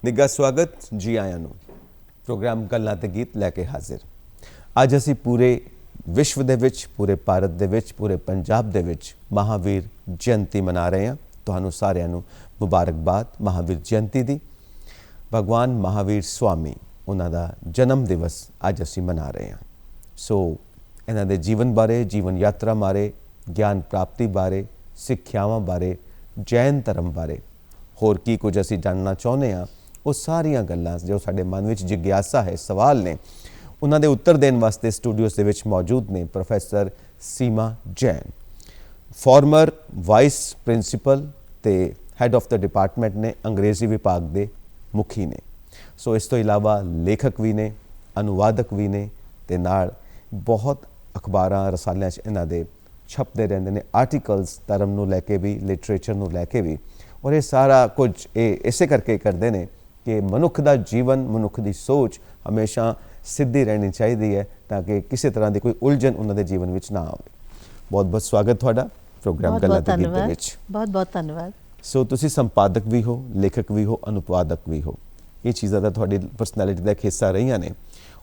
ਨਿੱਘਾ ਸਵਾਗਤ ਜੀ ਆਇਆਂ ਨੂੰ। ਪ੍ਰੋਗਰਾਮ ਗੱਲਾਂ ਤੇ ਗੀਤ ਲੈ ਕੇ ਹਾਜ਼ਰ। ਅੱਜ ਅਸੀਂ ਪੂਰੇ ਵਿਸ਼ਵ ਦੇ ਵਿੱਚ, ਪੂਰੇ ਭਾਰਤ ਦੇ ਵਿੱਚ, ਪੂਰੇ ਪੰਜਾਬ ਦੇ ਵਿੱਚ ਮਹਾਵੀਰ ਜਯੰਤੀ ਮਨਾ ਰਹੇ ਹਾਂ। ਤੁਹਾਨੂੰ ਸਾਰਿਆਂ ਨੂੰ ਮੁਬਾਰਕਬਾਦ ਮਹਾਵੀਰ ਜਯੰਤੀ ਦੀ। ਭਗਵਾਨ ਮਹਾਵੀਰ ਸਵਾਮੀ ਉਹਨਾਂ ਦਾ ਜਨਮ ਦਿਵਸ ਅੱਜ ਅਸੀਂ ਮਨਾ ਰਹੇ ਹਾਂ। ਸੋ ਇਹਨਾਂ ਦੇ ਜੀਵਨ ਬਾਰੇ, ਜੀਵਨ ਯਾਤਰਾ ਬਾਰੇ, ਗਿਆਨ ਪ੍ਰਾਪਤੀ ਬਾਰੇ, ਸਿੱਖਿਆਵਾਂ ਬਾਰੇ, ਜੈਨ ਧਰਮ ਬਾਰੇ ਹੋਰ ਕੀ ਕੁਝ ਅਸੀਂ ਜਾਣਨਾ ਚਾਹੁੰਦੇ ਹਾਂ, ਉਹ ਸਾਰੀਆਂ ਗੱਲਾਂ ਜੋ ਸਾਡੇ ਮਨ ਵਿੱਚ ਜਿਗਿਆਸਾ ਹੈ, ਸਵਾਲ ਨੇ, ਉਹਨਾਂ ਦੇ ਉੱਤਰ ਦੇਣ ਵਾਸਤੇ ਸਟੂਡੀਓਜ਼ ਦੇ ਵਿੱਚ ਮੌਜੂਦ ਨੇ ਪ੍ਰੋਫੈਸਰ ਸੀਮਾ ਜੈਨ, ਫਾਰਮਰ ਵਾਈਸ ਪ੍ਰਿੰਸੀਪਲ ਤੇ ਹੈਡ ਆਫ ਦ ਡਿਪਾਰਟਮੈਂਟ ਨੇ, ਅੰਗਰੇਜ਼ੀ ਵਿਭਾਗ ਦੇ ਮੁਖੀ ਨੇ। ਸੋ ਇਸ ਤੋਂ ਇਲਾਵਾ ਲੇਖਕ ਵੀ ਨੇ, ਅਨੁਵਾਦਕ ਵੀ ਨੇ ਤੇ ਨਾਲ ਬਹੁਤ ਅਖਬਾਰਾਂ ਰਸਾਲਿਆਂ 'ਚ ਇਹਨਾਂ ਦੇ ਛਪਦੇ ਰਹਿੰਦੇ ਨੇ ਆਰਟੀਕਲਸ, ਧਰਮ ਨੂੰ ਲੈ ਕੇ ਵੀ, ਲਿਟਰੇਚਰ ਨੂੰ ਲੈ ਕੇ ਵੀ। ਔਰ ਇਹ ਸਾਰਾ ਕੁਝ ਇਹ ਇਸੇ ਕਰਕੇ ਕਰਦੇ ਨੇ ਕਿ ਮਨੁੱਖ ਦਾ ਜੀਵਨ, ਮਨੁੱਖ ਦੀ ਸੋਚ ਹਮੇਸ਼ਾ ਸਿੱਧੀ ਰਹਿਣੀ ਚਾਹੀਦੀ ਹੈ ਤਾਂ ਕਿ ਕਿਸੇ ਤਰ੍ਹਾਂ ਦੀ ਕੋਈ ਉਲਝਣ ਉਹਨਾਂ ਦੇ ਜੀਵਨ ਵਿੱਚ ਨਾ ਆਵੇ। ਬਹੁਤ ਬਹੁਤ ਸਵਾਗਤ ਤੁਹਾਡਾ ਪ੍ਰੋਗਰਾਮ ਗੱਲਾਂ ਤੇ ਗੀਤ ਦੇ ਵਿੱਚ। ਬਹੁਤ ਬਹੁਤ ਧੰਨਵਾਦ। ਸੋ ਤੁਸੀਂ ਸੰਪਾਦਕ ਵੀ ਹੋ, ਲੇਖਕ ਵੀ ਹੋ, ਅਨੁਵਾਦਕ ਵੀ ਹੋ। ਇਹ ਚੀਜ਼ਾਂ ਤਾਂ ਤੁਹਾਡੀ ਪਰਸਨੈਲਿਟੀ ਦਾ ਇੱਕ ਹਿੱਸਾ ਰਹੀਆਂ ਨੇ।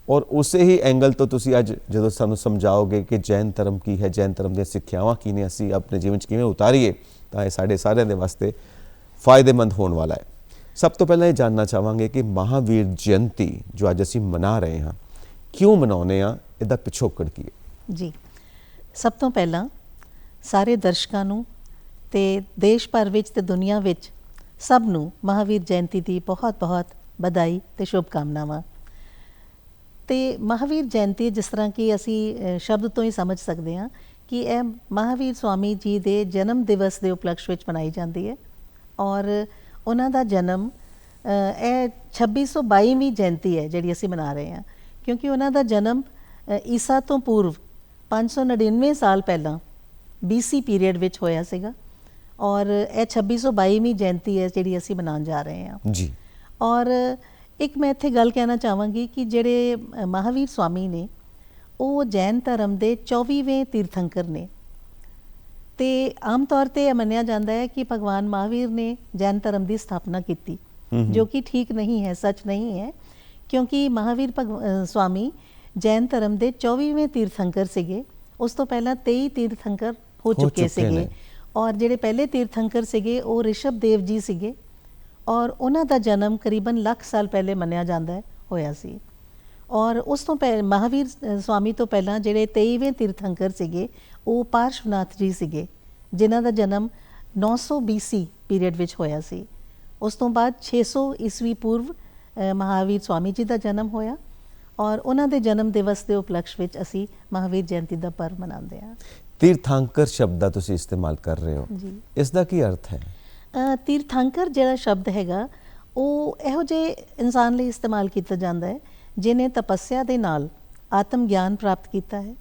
ਔਰ ਉਸੇ ਹੀ ਐਂਗਲ ਤੋਂ ਤੁਸੀਂ ਅੱਜ ਜਦੋਂ ਸਾਨੂੰ ਸਮਝਾਓਗੇ ਕਿ ਜੈਨ ਧਰਮ ਕੀ ਹੈ, ਜੈਨ ਧਰਮ ਦੀਆਂ ਸਿੱਖਿਆਵਾਂ ਕੀ ਨੇ, ਅਸੀਂ ਆਪਣੇ ਜੀਵਨ 'ਚ ਕਿਵੇਂ ਉਤਾਰੀਏ, ਤਾਂ ਇਹ ਸਾਡੇ ਸਾਰਿਆਂ ਦੇ ਵਾਸਤੇ ਫਾਇਦੇਮੰਦ ਹੋਣ ਵਾਲਾ ਹੈ। ਸਭ ਤੋਂ ਪਹਿਲਾਂ ਇਹ ਜਾਣਨਾ ਚਾਹਾਂਗੇ ਕਿ ਮਹਾਵੀਰ ਜਯੰਤੀ ਜੋ ਅੱਜ ਅਸੀਂ ਮਨਾ ਰਹੇ ਹਾਂ, ਕਿਉਂ ਮਨਾਉਂਦੇ ਹਾਂ, ਇਹਦਾ ਪਿਛੋਕੜ ਕੀ ਹੈ? ਜੀ, ਸਭ ਤੋਂ ਪਹਿਲਾਂ ਸਾਰੇ ਦਰਸ਼ਕਾਂ ਨੂੰ ਤੇ ਦੇਸ਼ ਭਰ ਵਿੱਚ ਤੇ ਦੁਨੀਆ ਵਿੱਚ ਸਭ ਨੂੰ ਮਹਾਵੀਰ ਜਯੰਤੀ ਦੀ ਬਹੁਤ ਬਹੁਤ ਵਧਾਈ ਤੇ ਸ਼ੁਭਕਾਮਨਾਵਾਂ। ਤੇ ਮਹਾਵੀਰ ਜਯੰਤੀ ਜਿਸ ਤਰ੍ਹਾਂ ਕਿ ਅਸੀਂ ਸ਼ਬਦ ਤੋਂ ਹੀ ਸਮਝ ਸਕਦੇ ਹਾਂ ਕਿ ਇਹ ਮਹਾਵੀਰ ਸਵਾਮੀ ਜੀ ਦੇ ਜਨਮ ਦਿਵਸ ਦੇ ਉਪਲਕਸ਼ ਵਿੱਚ ਮਨਾਈ ਜਾਂਦੀ ਹੈ। ਔਰ ਉਹਨਾਂ ਦਾ ਜਨਮ ਇਹ 2622ਵੀਂ ਜਯੰਤੀ ਹੈ ਜਿਹੜੀ ਅਸੀਂ ਮਨਾ ਰਹੇ ਹਾਂ, ਕਿਉਂਕਿ ਉਹਨਾਂ ਦਾ ਜਨਮ ਈਸਾ ਤੋਂ ਪੂਰਵ 599 ਸਾਲ ਪਹਿਲਾਂ BC ਪੀਰੀਅਡ ਵਿੱਚ ਹੋਇਆ ਸੀਗਾ। ਔਰ ਇਹ 2622ਵੀਂ ਜਯੰਤੀ ਹੈ ਜਿਹੜੀ ਅਸੀਂ ਮਨਾਉਣ ਜਾ ਰਹੇ ਹਾਂ ਜੀ। ਔਰ ਇੱਕ ਮੈਂ ਇੱਥੇ ਗੱਲ ਕਹਿਣਾ ਚਾਹਾਂਗੀ ਕਿ ਜਿਹੜੇ ਮਹਾਵੀਰ ਸਵਾਮੀ ਨੇ ਉਹ ਜੈਨ ਧਰਮ ਦੇ 24ਵੇਂ ਤੀਰਥੰਕਰ ਨੇ। ਤੇ ਆਮ ਤੌਰ 'ਤੇ ਇਹ ਮੰਨਿਆ ਜਾਂਦਾ ਹੈ ਕਿ ਭਗਵਾਨ ਮਹਾਵੀਰ ਨੇ ਜੈਨ ਧਰਮ ਦੀ ਸਥਾਪਨਾ ਕੀਤੀ, ਜੋ ਕਿ ਠੀਕ ਨਹੀਂ ਹੈ, ਸੱਚ ਨਹੀਂ ਹੈ, ਕਿਉਂਕਿ ਮਹਾਵੀਰ ਸਵਾਮੀ ਜੈਨ ਧਰਮ ਦੇ 24ਵੇਂ ਤੀਰਥੰਕਰ ਸੀਗੇ। ਉਸ ਤੋਂ ਪਹਿਲਾਂ 23 ਤੀਰਥੰਕਰ ਹੋ ਚੁੱਕੇ ਸੀਗੇ। ਔਰ ਜਿਹੜੇ ਪਹਿਲੇ ਤੀਰਥੰਕਰ ਸੀਗੇ ਉਹ ਰਿਸ਼ਭ ਦੇਵ ਜੀ ਸੀਗੇ। ਔਰ ਉਹਨਾਂ ਦਾ ਜਨਮ ਕਰੀਬਨ ਲੱਖ ਸਾਲ ਪਹਿਲੇ ਮੰਨਿਆ ਜਾਂਦਾ ਹੋਇਆ ਸੀ। ਔਰ ਉਸ ਤੋਂ ਮਹਾਵੀਰ ਸਵਾਮੀ ਤੋਂ ਪਹਿਲਾਂ ਜਿਹੜੇ 23ਵੇਂ ਤੀਰਥੰਕਰ ਸੀਗੇ ਉਹ ਪਾਰਸ਼ਵਨਾਥ ਜੀ ਸੀਗੇ, ਜਿਨ੍ਹਾਂ ਦਾ ਜਨਮ 900 BC ਪੀਰੀਅਡ ਵਿੱਚ ਹੋਇਆ ਸੀ। ਉਸ ਤੋਂ ਬਾਅਦ 600 ਈਸਵੀ ਪੂਰਵ ਮਹਾਵੀਰ ਸਵਾਮੀ ਜੀ ਦਾ ਜਨਮ ਹੋਇਆ। ਔਰ ਉਹਨਾਂ ਦੇ ਜਨਮ ਦਿਵਸ ਦੇ ਉਪਲਕਸ਼ ਵਿੱਚ ਅਸੀਂ ਮਹਾਵੀਰ ਜਯੰਤੀ ਦਾ ਪਰਵ ਮਨਾਉਂਦੇ ਹਾਂ। ਤੀਰਥੰਕਰ ਸ਼ਬਦ ਦਾ ਤੁਸੀਂ ਇਸਤੇਮਾਲ ਕਰ ਰਹੇ ਹੋ ਜੀ, ਇਸ ਦਾ ਕੀ ਅਰਥ ਹੈ? ਤੀਰਥੰਕਰ ਜਿਹੜਾ ਸ਼ਬਦ ਹੈਗਾ ਉਹ ਇਹੋ ਜਿਹੇ ਇਨਸਾਨ ਲਈ ਇਸਤੇਮਾਲ ਕੀਤਾ ਜਾਂਦਾ ਹੈ ਜਿਹਨੇ ਤਪੱਸਿਆ ਦੇ ਨਾਲ ਆਤਮ ਗਿਆਨ ਪ੍ਰਾਪਤ ਕੀਤਾ ਹੈ,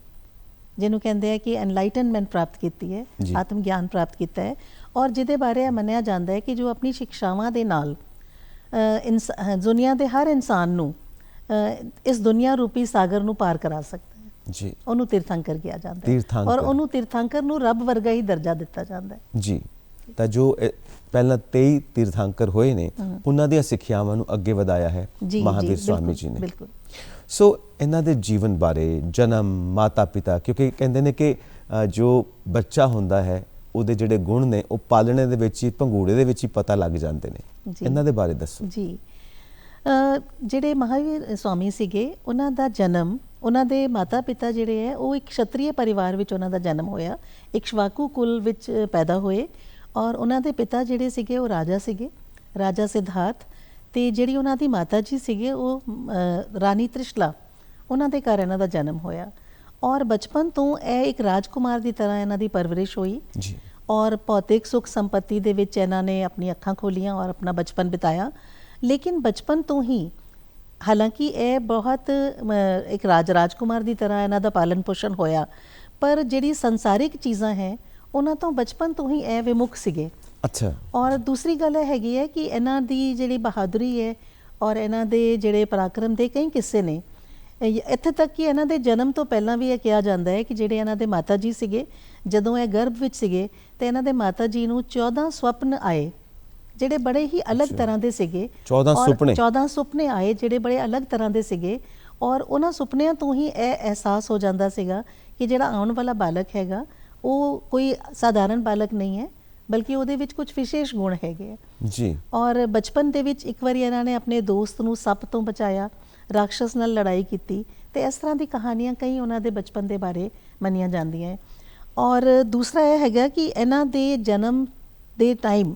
ਜਿਹਨੂੰ ਕਹਿੰਦੇ ਆ ਕਿ ਐਨਲਾਈਟਨਮੈਂਟ ਪ੍ਰਾਪਤ ਕੀਤੀ ਹੈ, ਆਤਮ ਗਿਆਨ ਪ੍ਰਾਪਤ ਕੀਤਾ ਹੈ। ਔਰ ਜਿਹਦੇ ਬਾਰੇ ਇਹ ਮੰਨਿਆ ਜਾਂਦਾ ਹੈ ਕਿ ਜੋ ਆਪਣੀ ਸਿੱਖਿਆਵਾਂ ਦੇ ਨਾਲ ਦੁਨੀਆ ਦੇ ਹਰ ਇਨਸਾਨ ਨੂੰ ਇਸ ਦੁਨੀਆ ਰੂਪੀ ਸਾਗਰ ਨੂੰ ਪਾਰ ਕਰਾ ਸਕਦਾ ਹੈ ਜੀ, ਉਹਨੂੰ ਤੀਰਥੰਕਰ ਕਿਹਾ ਜਾਂਦਾ ਹੈ। ਔਰ ਉਹਨੂੰ ਤੀਰਥੰਕਰ ਨੂੰ ਰੱਬ ਵਰਗਾ ਹੀ ਦਰਜਾ ਦਿੱਤਾ ਜਾਂਦਾ ਹੈ ਜੀ। ਤਾਂ ਜੋ ਪਹਿਲਾਂ 23 ਤੀਰਥੰਕਰ ਹੋਏ ਨੇ, ਉਹਨਾਂ ਦੀਆਂ ਸਿੱਖਿਆਵਾਂ ਨੂੰ ਅੱਗੇ ਵਧਾਇਆ ਹੈ ਮਹਾਵੀਰ ਸਵਾਮੀ ਜੀ ਨੇ। ਬਿਲਕੁਲ। ਸੋ ਇਹਨਾਂ ਦੇ ਜੀਵਨ ਬਾਰੇ, ਜਨਮ, ਮਾਤਾ ਪਿਤਾ, ਕਿਉਂਕਿ ਕਹਿੰਦੇ ਨੇ ਕਿ ਜੋ ਬੱਚਾ ਹੁੰਦਾ ਹੈ ਉਹਦੇ ਜਿਹੜੇ ਗੁਣ ਨੇ ਉਹ ਪਾਲਣੇ ਦੇ ਵਿੱਚ ਹੀ, ਭੰਗੂੜੇ ਦੇ ਵਿੱਚ ਹੀ ਪਤਾ ਲੱਗ ਜਾਂਦੇ ਨੇ। ਇਹਨਾਂ ਦੇ ਬਾਰੇ ਦੱਸੋ ਜੀ। ਜਿਹੜੇ ਮਹਾਵੀਰ ਸਵਾਮੀ ਸੀਗੇ ਉਹਨਾਂ ਦਾ ਜਨਮ, ਉਹਨਾਂ ਦੇ ਮਾਤਾ ਪਿਤਾ ਜਿਹੜੇ ਹੈ ਉਹ ਇੱਕ ਖੱਤਰੀ ਪਰਿਵਾਰ ਵਿੱਚ ਉਹਨਾਂ ਦਾ ਜਨਮ ਹੋਇਆ, ਇਕਸ਼ਵਾਕੂ ਕੁਲ ਵਿੱਚ ਪੈਦਾ ਹੋਏ। ਔਰ ਉਹਨਾਂ ਦੇ ਪਿਤਾ ਜਿਹੜੇ ਸੀਗੇ ਉਹ ਰਾਜਾ ਸੀਗੇ, ਰਾਜਾ ਸਿਧਾਰਥ। ਤੇ ਜਿਹੜੀ ਉਹਨਾਂ ਦੀ ਮਾਤਾ ਜੀ ਸੀਗੇ ਉਹ ਰਾਣੀ ਤ੍ਰਿਸ਼ਲਾ, ਉਹਨਾਂ ਦੇ ਘਰ ਇਹਨਾਂ ਦਾ ਜਨਮ ਹੋਇਆ। ਔਰ ਬਚਪਨ ਤੋਂ ਇਹ ਇੱਕ ਰਾਜਕੁਮਾਰ ਦੀ ਤਰ੍ਹਾਂ ਇਹਨਾਂ ਦੀ ਪਰਵਰਿਸ਼ ਹੋਈ ਜੀ। ਔਰ ਭੌਤਿਕ ਸੁੱਖ ਸੰਪત્ਤੀ ਦੇ ਵਿੱਚ ਇਹਨਾਂ ਨੇ ਆਪਣੀ ਅੱਖਾਂ ਖੋਲੀਆਂ ਔਰ ਆਪਣਾ ਬਚਪਨ ਬਿਤਾਇਆ। ਲੇਕਿਨ ਬਚਪਨ ਤੋਂ ਹੀ, ਹਾਲਾਂਕਿ ਇਹ ਬਹੁਤ ਇੱਕ ਰਾਜਕੁਮਾਰ ਦੀ ਤਰ੍ਹਾਂ ਇਹਨਾਂ ਦਾ ਪਾਲਣ ਪੋਸ਼ਣ ਹੋਇਆ, ਪਰ ਜਿਹੜੀ ਸੰਸਾਰਿਕ ਚੀਜ਼ਾਂ ਹੈ ਉਹਨਾਂ ਤੋਂ ਬਚਪਨ ਤੋਂ ਹੀ ਇਹ ਵਿਮੁਖ ਸੀਗੇ। ਅੱਛਾ। ਔਰ ਦੂਸਰੀ ਗੱਲ ਇਹ ਹੈਗੀ ਹੈ ਕਿ ਇਹਨਾਂ ਦੀ ਜਿਹੜੀ ਬਹਾਦਰੀ ਹੈ ਔਰ ਇਹਨਾਂ ਦੇ ਜਿਹੜੇ ਪਰਾਕਰਮ ਦੇ ਕਈ ਕਿੱਸੇ ਨੇ। ਇੱਥੇ ਤੱਕ ਕਿ ਇਹਨਾਂ ਦੇ ਜਨਮ ਤੋਂ ਪਹਿਲਾਂ ਵੀ ਇਹ ਕਿਹਾ ਜਾਂਦਾ ਹੈ ਕਿ ਜਿਹੜੇ ਇਹਨਾਂ ਦੇ ਮਾਤਾ ਜੀ ਸੀਗੇ, ਜਦੋਂ ਇਹ ਗਰਭ ਵਿੱਚ ਸੀਗੇ ਤਾਂ ਇਹਨਾਂ ਦੇ ਮਾਤਾ ਜੀ ਨੂੰ 14 ਸੁਪਨ ਆਏ ਜਿਹੜੇ ਬੜੇ ਹੀ ਅਲੱਗ ਤਰ੍ਹਾਂ ਦੇ ਸੀਗੇ। 14 ਸੁਪਨੇ ਆਏ ਜਿਹੜੇ ਬੜੇ ਅਲੱਗ ਤਰ੍ਹਾਂ ਦੇ ਸੀਗੇ, ਔਰ ਉਹਨਾਂ ਸੁਪਨਿਆਂ ਤੋਂ ਹੀ ਇਹ ਅਹਿਸਾਸ ਹੋ ਜਾਂਦਾ ਸੀਗਾ ਕਿ ਜਿਹੜਾ ਆਉਣ ਵਾਲਾ ਬਾਲਕ ਹੈਗਾ ਉਹ ਕੋਈ ਸਾਧਾਰਨ ਬਾਲਕ ਨਹੀਂ ਹੈ, ਬਲਕਿ ਉਹਦੇ ਵਿੱਚ ਕੁਝ ਵਿਸ਼ੇਸ਼ ਗੁਣ ਹੈਗੇ ਜੀ। ਔਰ ਬਚਪਨ ਦੇ ਵਿੱਚ ਇੱਕ ਵਾਰੀ ਇਹਨਾਂ ਨੇ ਆਪਣੇ ਦੋਸਤ ਨੂੰ ਸੱਪ ਤੋਂ ਬਚਾਇਆ, ਰਾਖਸ਼ਸ ਨਾਲ ਲੜਾਈ ਕੀਤੀ, ਤੇ ਇਸ ਤਰ੍ਹਾਂ ਦੀ ਕਹਾਣੀਆਂ ਕਈ ਉਹਨਾਂ ਦੇ ਬਚਪਨ ਦੇ ਬਾਰੇ ਮੰਨੀਆਂ ਜਾਂਦੀਆਂ ਹੈ। ਔਰ ਦੂਸਰਾ ਇਹ ਹੈਗਾ ਕਿ ਇਹਨਾਂ ਦੇ ਜਨਮ ਦੇ ਟਾਈਮ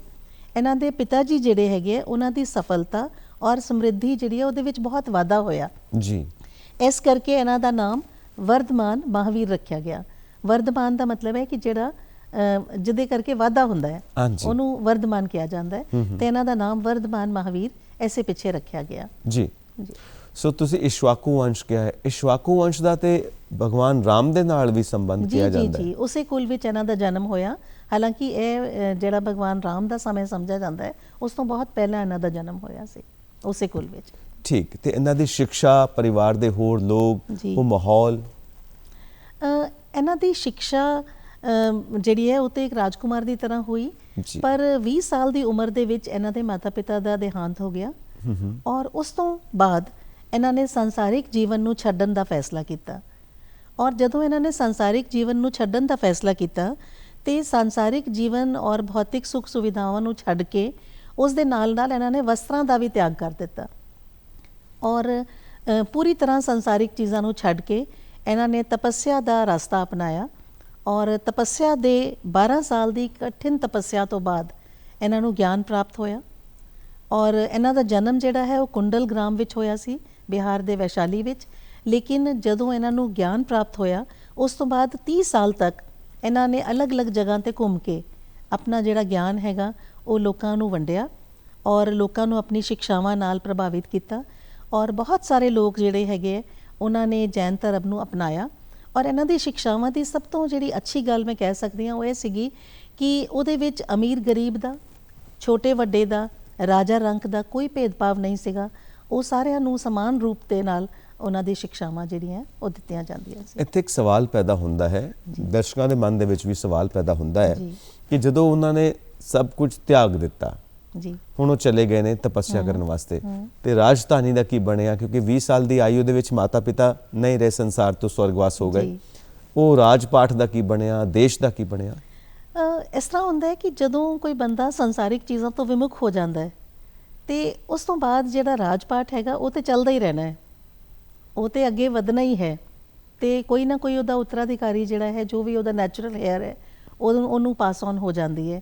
ਇਹਨਾਂ ਦੇ ਪਿਤਾ ਜੀ ਜਿਹੜੇ ਹੈਗੇ ਉਹਨਾਂ ਦੀ ਸਫਲਤਾ ਔਰ ਸਮਰਿੱਧੀ ਜਿਹੜੀ ਹੈ ਉਹਦੇ ਵਿੱਚ ਬਹੁਤ ਵਾਧਾ ਹੋਇਆ ਜੀ। ਇਸ ਕਰਕੇ ਇਹਨਾਂ ਦਾ ਨਾਮ ਵਰਧਮਾਨ ਮਹਾਵੀਰ ਰੱਖਿਆ ਗਿਆ। ਵਰਧਮਾਨ ਦਾ ਮਤਲਬ ਹੈ ਕਿ ਜਿਹੜਾ ਜਿਹਦੇ ਕਰਕੇ ਵਾਧਾ ਹੁੰਦਾ ਹੈ ਉਹਨੂੰ ਵਰਧਮਾਨ ਕਿਹਾ ਜਾਂਦਾ ਹੈ, ਤੇ ਇਹਨਾਂ ਦਾ ਨਾਮ ਵਰਧਮਾਨ ਮਹਾਵੀਰ ਐਸੇ ਪਿੱਛੇ ਰੱਖਿਆ ਗਿਆ ਜੀ। ਸੋ ਤੁਸੀਂ ਇਸ਼ਵਾਕੂ ਵੰਸ਼ ਕਿਹਾ ਹੈ, ਇਸ਼ਵਾਕੂ ਵੰਸ਼ ਦਾ ਤੇ ਭਗਵਾਨ ਰਾਮ ਦੇ ਨਾਲ ਵੀ ਸੰਬੰਧ ਕਿਹਾ ਜਾਂਦਾ ਹੈ। ਜੀ, ਉਸੇ ਕੁਲ ਵਿੱਚ ਇਹਨਾਂ ਦਾ ਜਨਮ ਹੋਇਆ। ਹਾਲਾਂਕਿ ਇਹ ਜਿਹੜਾ ਭਗਵਾਨ ਰਾਮ ਦਾ ਸਮੇਂ ਸਮਝਿਆ ਜਾਂਦਾ ਹੈ, ਉਸ ਤੋਂ ਬਹੁਤ ਪਹਿਲਾਂ ਇਹਨਾਂ ਦਾ ਜਨਮ ਹੋਇਆ ਸੀ ਉਸੇ ਕੁਲ ਵਿੱਚ। ਠੀਕ, ਤੇ ਇਹਨਾਂ ਦੀ ਸਿੱਖਿਆ, ਪਰਿਵਾਰ ਦੇ ਹੋਰ ਲੋਕ, ਉਹ ਮਾਹੌਲ? ਇਹਨਾਂ ਦੀ ਸਿੱਖਿਆ ਜਿਹੜੀ ਹੈ ਉਹ ਤੇ ਇੱਕ ਰਾਜਕੁਮਾਰ ਦੀ ਤਰ੍ਹਾਂ ਹੋਈ, ਪਰ 20 ਸਾਲ ਦੀ ਉਮਰ ਦੇ ਵਿੱਚ ਇਹਨਾਂ ਦੇ ਮਾਤਾ ਪਿਤਾ ਦਾ ਦੇਹਾਂਤ ਹੋ ਗਿਆ, ਔਰ ਉਸ ਤੋਂ ਬਾਅਦ ਇਹਨਾਂ ਨੇ ਸੰਸਾਰਿਕ ਜੀਵਨ ਨੂੰ ਛੱਡਣ ਦਾ ਫੈਸਲਾ ਕੀਤਾ। ਔਰ ਜਦੋਂ ਇਹਨਾਂ ਨੇ ਸੰਸਾਰਿਕ ਜੀਵਨ ਨੂੰ ਛੱਡਣ ਦਾ ਫੈਸਲਾ ਕੀਤਾ ਤੇ ਸੰਸਾਰਿਕ ਜੀਵਨ ਔਰ ਭੌਤਿਕ ਸੁੱਖ ਸੁਵਿਧਾਵਾਂ ਨੂੰ ਛੱਡ ਕੇ ਉਸ ਦੇ ਨਾਲ ਨਾਲ ਇਹਨਾਂ ਨੇ ਵਸਤਰਾਂ ਦਾ ਵੀ ਤਿਆਗ ਕਰ ਦਿੱਤਾ, ਔਰ ਪੂਰੀ ਤਰ੍ਹਾਂ ਸੰਸਾਰਿਕ ਚੀਜ਼ਾਂ ਨੂੰ ਛੱਡ ਕੇ ਇਹਨਾਂ ਨੇ ਤਪੱਸਿਆ ਦਾ ਰਸਤਾ ਅਪਣਾਇਆ। ਔਰ ਤਪੱਸਿਆ ਦੇ 12 ਸਾਲ ਦੀ ਕਠਿਨ ਤਪੱਸਿਆ ਤੋਂ ਬਾਅਦ ਇਹਨਾਂ ਨੂੰ ਗਿਆਨ ਪ੍ਰਾਪਤ ਹੋਇਆ, ਔਰ ਇਹਨਾਂ ਦਾ ਜਨਮ ਜਿਹੜਾ ਹੈ ਉਹ ਕੁੰਡਲ ਗ੍ਰਾਮ ਵਿੱਚ ਹੋਇਆ ਸੀ, ਬਿਹਾਰ ਦੇ ਵੈਸ਼ਾਲੀ ਵਿੱਚ। ਲੇਕਿਨ ਜਦੋਂ ਇਹਨਾਂ ਨੂੰ ਗਿਆਨ ਪ੍ਰਾਪਤ ਹੋਇਆ ਉਸ ਤੋਂ ਬਾਅਦ 30 ਸਾਲ ਤੱਕ ਇਹਨਾਂ ਨੇ ਅਲੱਗ-ਅਲੱਗ ਜਗ੍ਹਾ 'ਤੇ ਘੁੰਮ ਕੇ ਆਪਣਾ ਜਿਹੜਾ ਗਿਆਨ ਹੈਗਾ ਉਹ ਲੋਕਾਂ ਨੂੰ ਵੰਡਿਆ, ਔਰ ਲੋਕਾਂ ਨੂੰ ਆਪਣੀ ਸਿੱਖਿਆਵਾਂ ਨਾਲ ਪ੍ਰਭਾਵਿਤ ਕੀਤਾ, ਔਰ ਬਹੁਤ ਸਾਰੇ ਲੋਕ ਜਿਹੜੇ ਹੈਗੇ ਉਹਨਾਂ ਨੇ ਜੈਨ ਧਰਮ ਨੂੰ ਅਪਣਾਇਆ। ਔਰ ਇਹਨਾਂ ਦੀ ਸਿੱਖਿਆਵਾਂ ਦੀ ਸਭ ਤੋਂ ਜਿਹੜੀ ਅੱਛੀ ਗੱਲ ਮੈਂ ਕਹਿ ਸਕਦੀ ਹਾਂ ਉਹ ਇਹ ਸੀਗੀ ਕਿ ਉਹਦੇ ਵਿੱਚ ਅਮੀਰ ਗਰੀਬ ਦਾ, ਛੋਟੇ ਵੱਡੇ ਦਾ, ਰਾਜਾ ਰੰਕ ਦਾ ਕੋਈ ਭੇਦਭਾਵ ਨਹੀਂ ਸੀਗਾ। ਉਹ ਸਾਰਿਆਂ ਨੂੰ ਸਮਾਨ ਰੂਪ ਦੇ ਨਾਲ ਉਹਨਾਂ ਦੀ ਸਿੱਖਿਆਵਾਂ ਜਿਹੜੀਆਂ ਉਹ ਦਿੱਤੀਆਂ ਜਾਂਦੀਆਂ ਸੀ। ਇੱਥੇ ਇੱਕ ਸਵਾਲ ਪੈਦਾ ਹੁੰਦਾ ਹੈ, ਦਰਸ਼ਕਾਂ ਦੇ ਮਨ ਦੇ ਵਿੱਚ ਵੀ ਸਵਾਲ ਪੈਦਾ ਹੁੰਦਾ ਹੈ ਕਿ ਜਦੋਂ ਉਹਨਾਂ ਨੇ ਸਭ ਕੁਝ ਤਿਆਗ ਦਿੱਤਾ, ਹੁਣ ਉਹ ਚਲੇ ਗਏ ਨੇ ਤਪੱਸਿਆ ਕਰਨ ਵਾਸਤੇ, ਤੇ ਰਾਜਧਾਨੀ ਦਾ ਕੀ ਬਣਿਆ? ਕਿਉਂਕਿ 20 ਸਾਲ ਦੀ ਆਯੂ ਦੇ ਵਿੱਚ ਮਾਤਾ ਪਿਤਾ ਨਹੀਂ ਰਹੇ, ਸੰਸਾਰ ਤੋਂ ਸਵਰਗਵਾਸ ਹੋ ਗਏ। ਉਹ ਰਾਜ ਪਾਠ ਦਾ ਕੀ ਬਣਿਆ? ਦੇਸ਼ ਦਾ ਕੀ ਬਣਿਆ? ਇਸ ਤਰ੍ਹਾਂ ਹੁੰਦਾ ਹੈ ਕਿ ਜਦੋਂ ਕੋਈ ਬੰਦਾ ਸੰਸਾਰਿਕ ਚੀਜ਼ਾਂ ਤੋਂ ਵਿਮੁਖ ਹੋ ਜਾਂਦਾ ਹੈ ਤੇ ਉਸ ਤੋਂ ਬਾਅਦ ਜਿਹੜਾ ਰਾਜ ਪਾਠ ਹੈਗਾ ਉਹ ਤੇ ਚੱਲਦਾ ਹੀ ਰਹਿਣਾ ਹੈ, ਉਹ ਤੇ ਅੱਗੇ ਵਧਣਾ ਹੀ ਹੈ, ਤੇ ਕੋਈ ਨਾ ਕੋਈ ਉਹਦਾ ਉੱਤਰਾਧਿਕਾਰੀ ਜਿਹੜਾ ਹੈ, ਜੋ ਵੀ ਉਹਦਾ ਨੈਚੁਰਲ ਹੇਅਰ ਹੈ ਉਹਨੂੰ ਪਾਸ ਔਨ ਹੋ ਜਾਂਦੀ ਹੈ।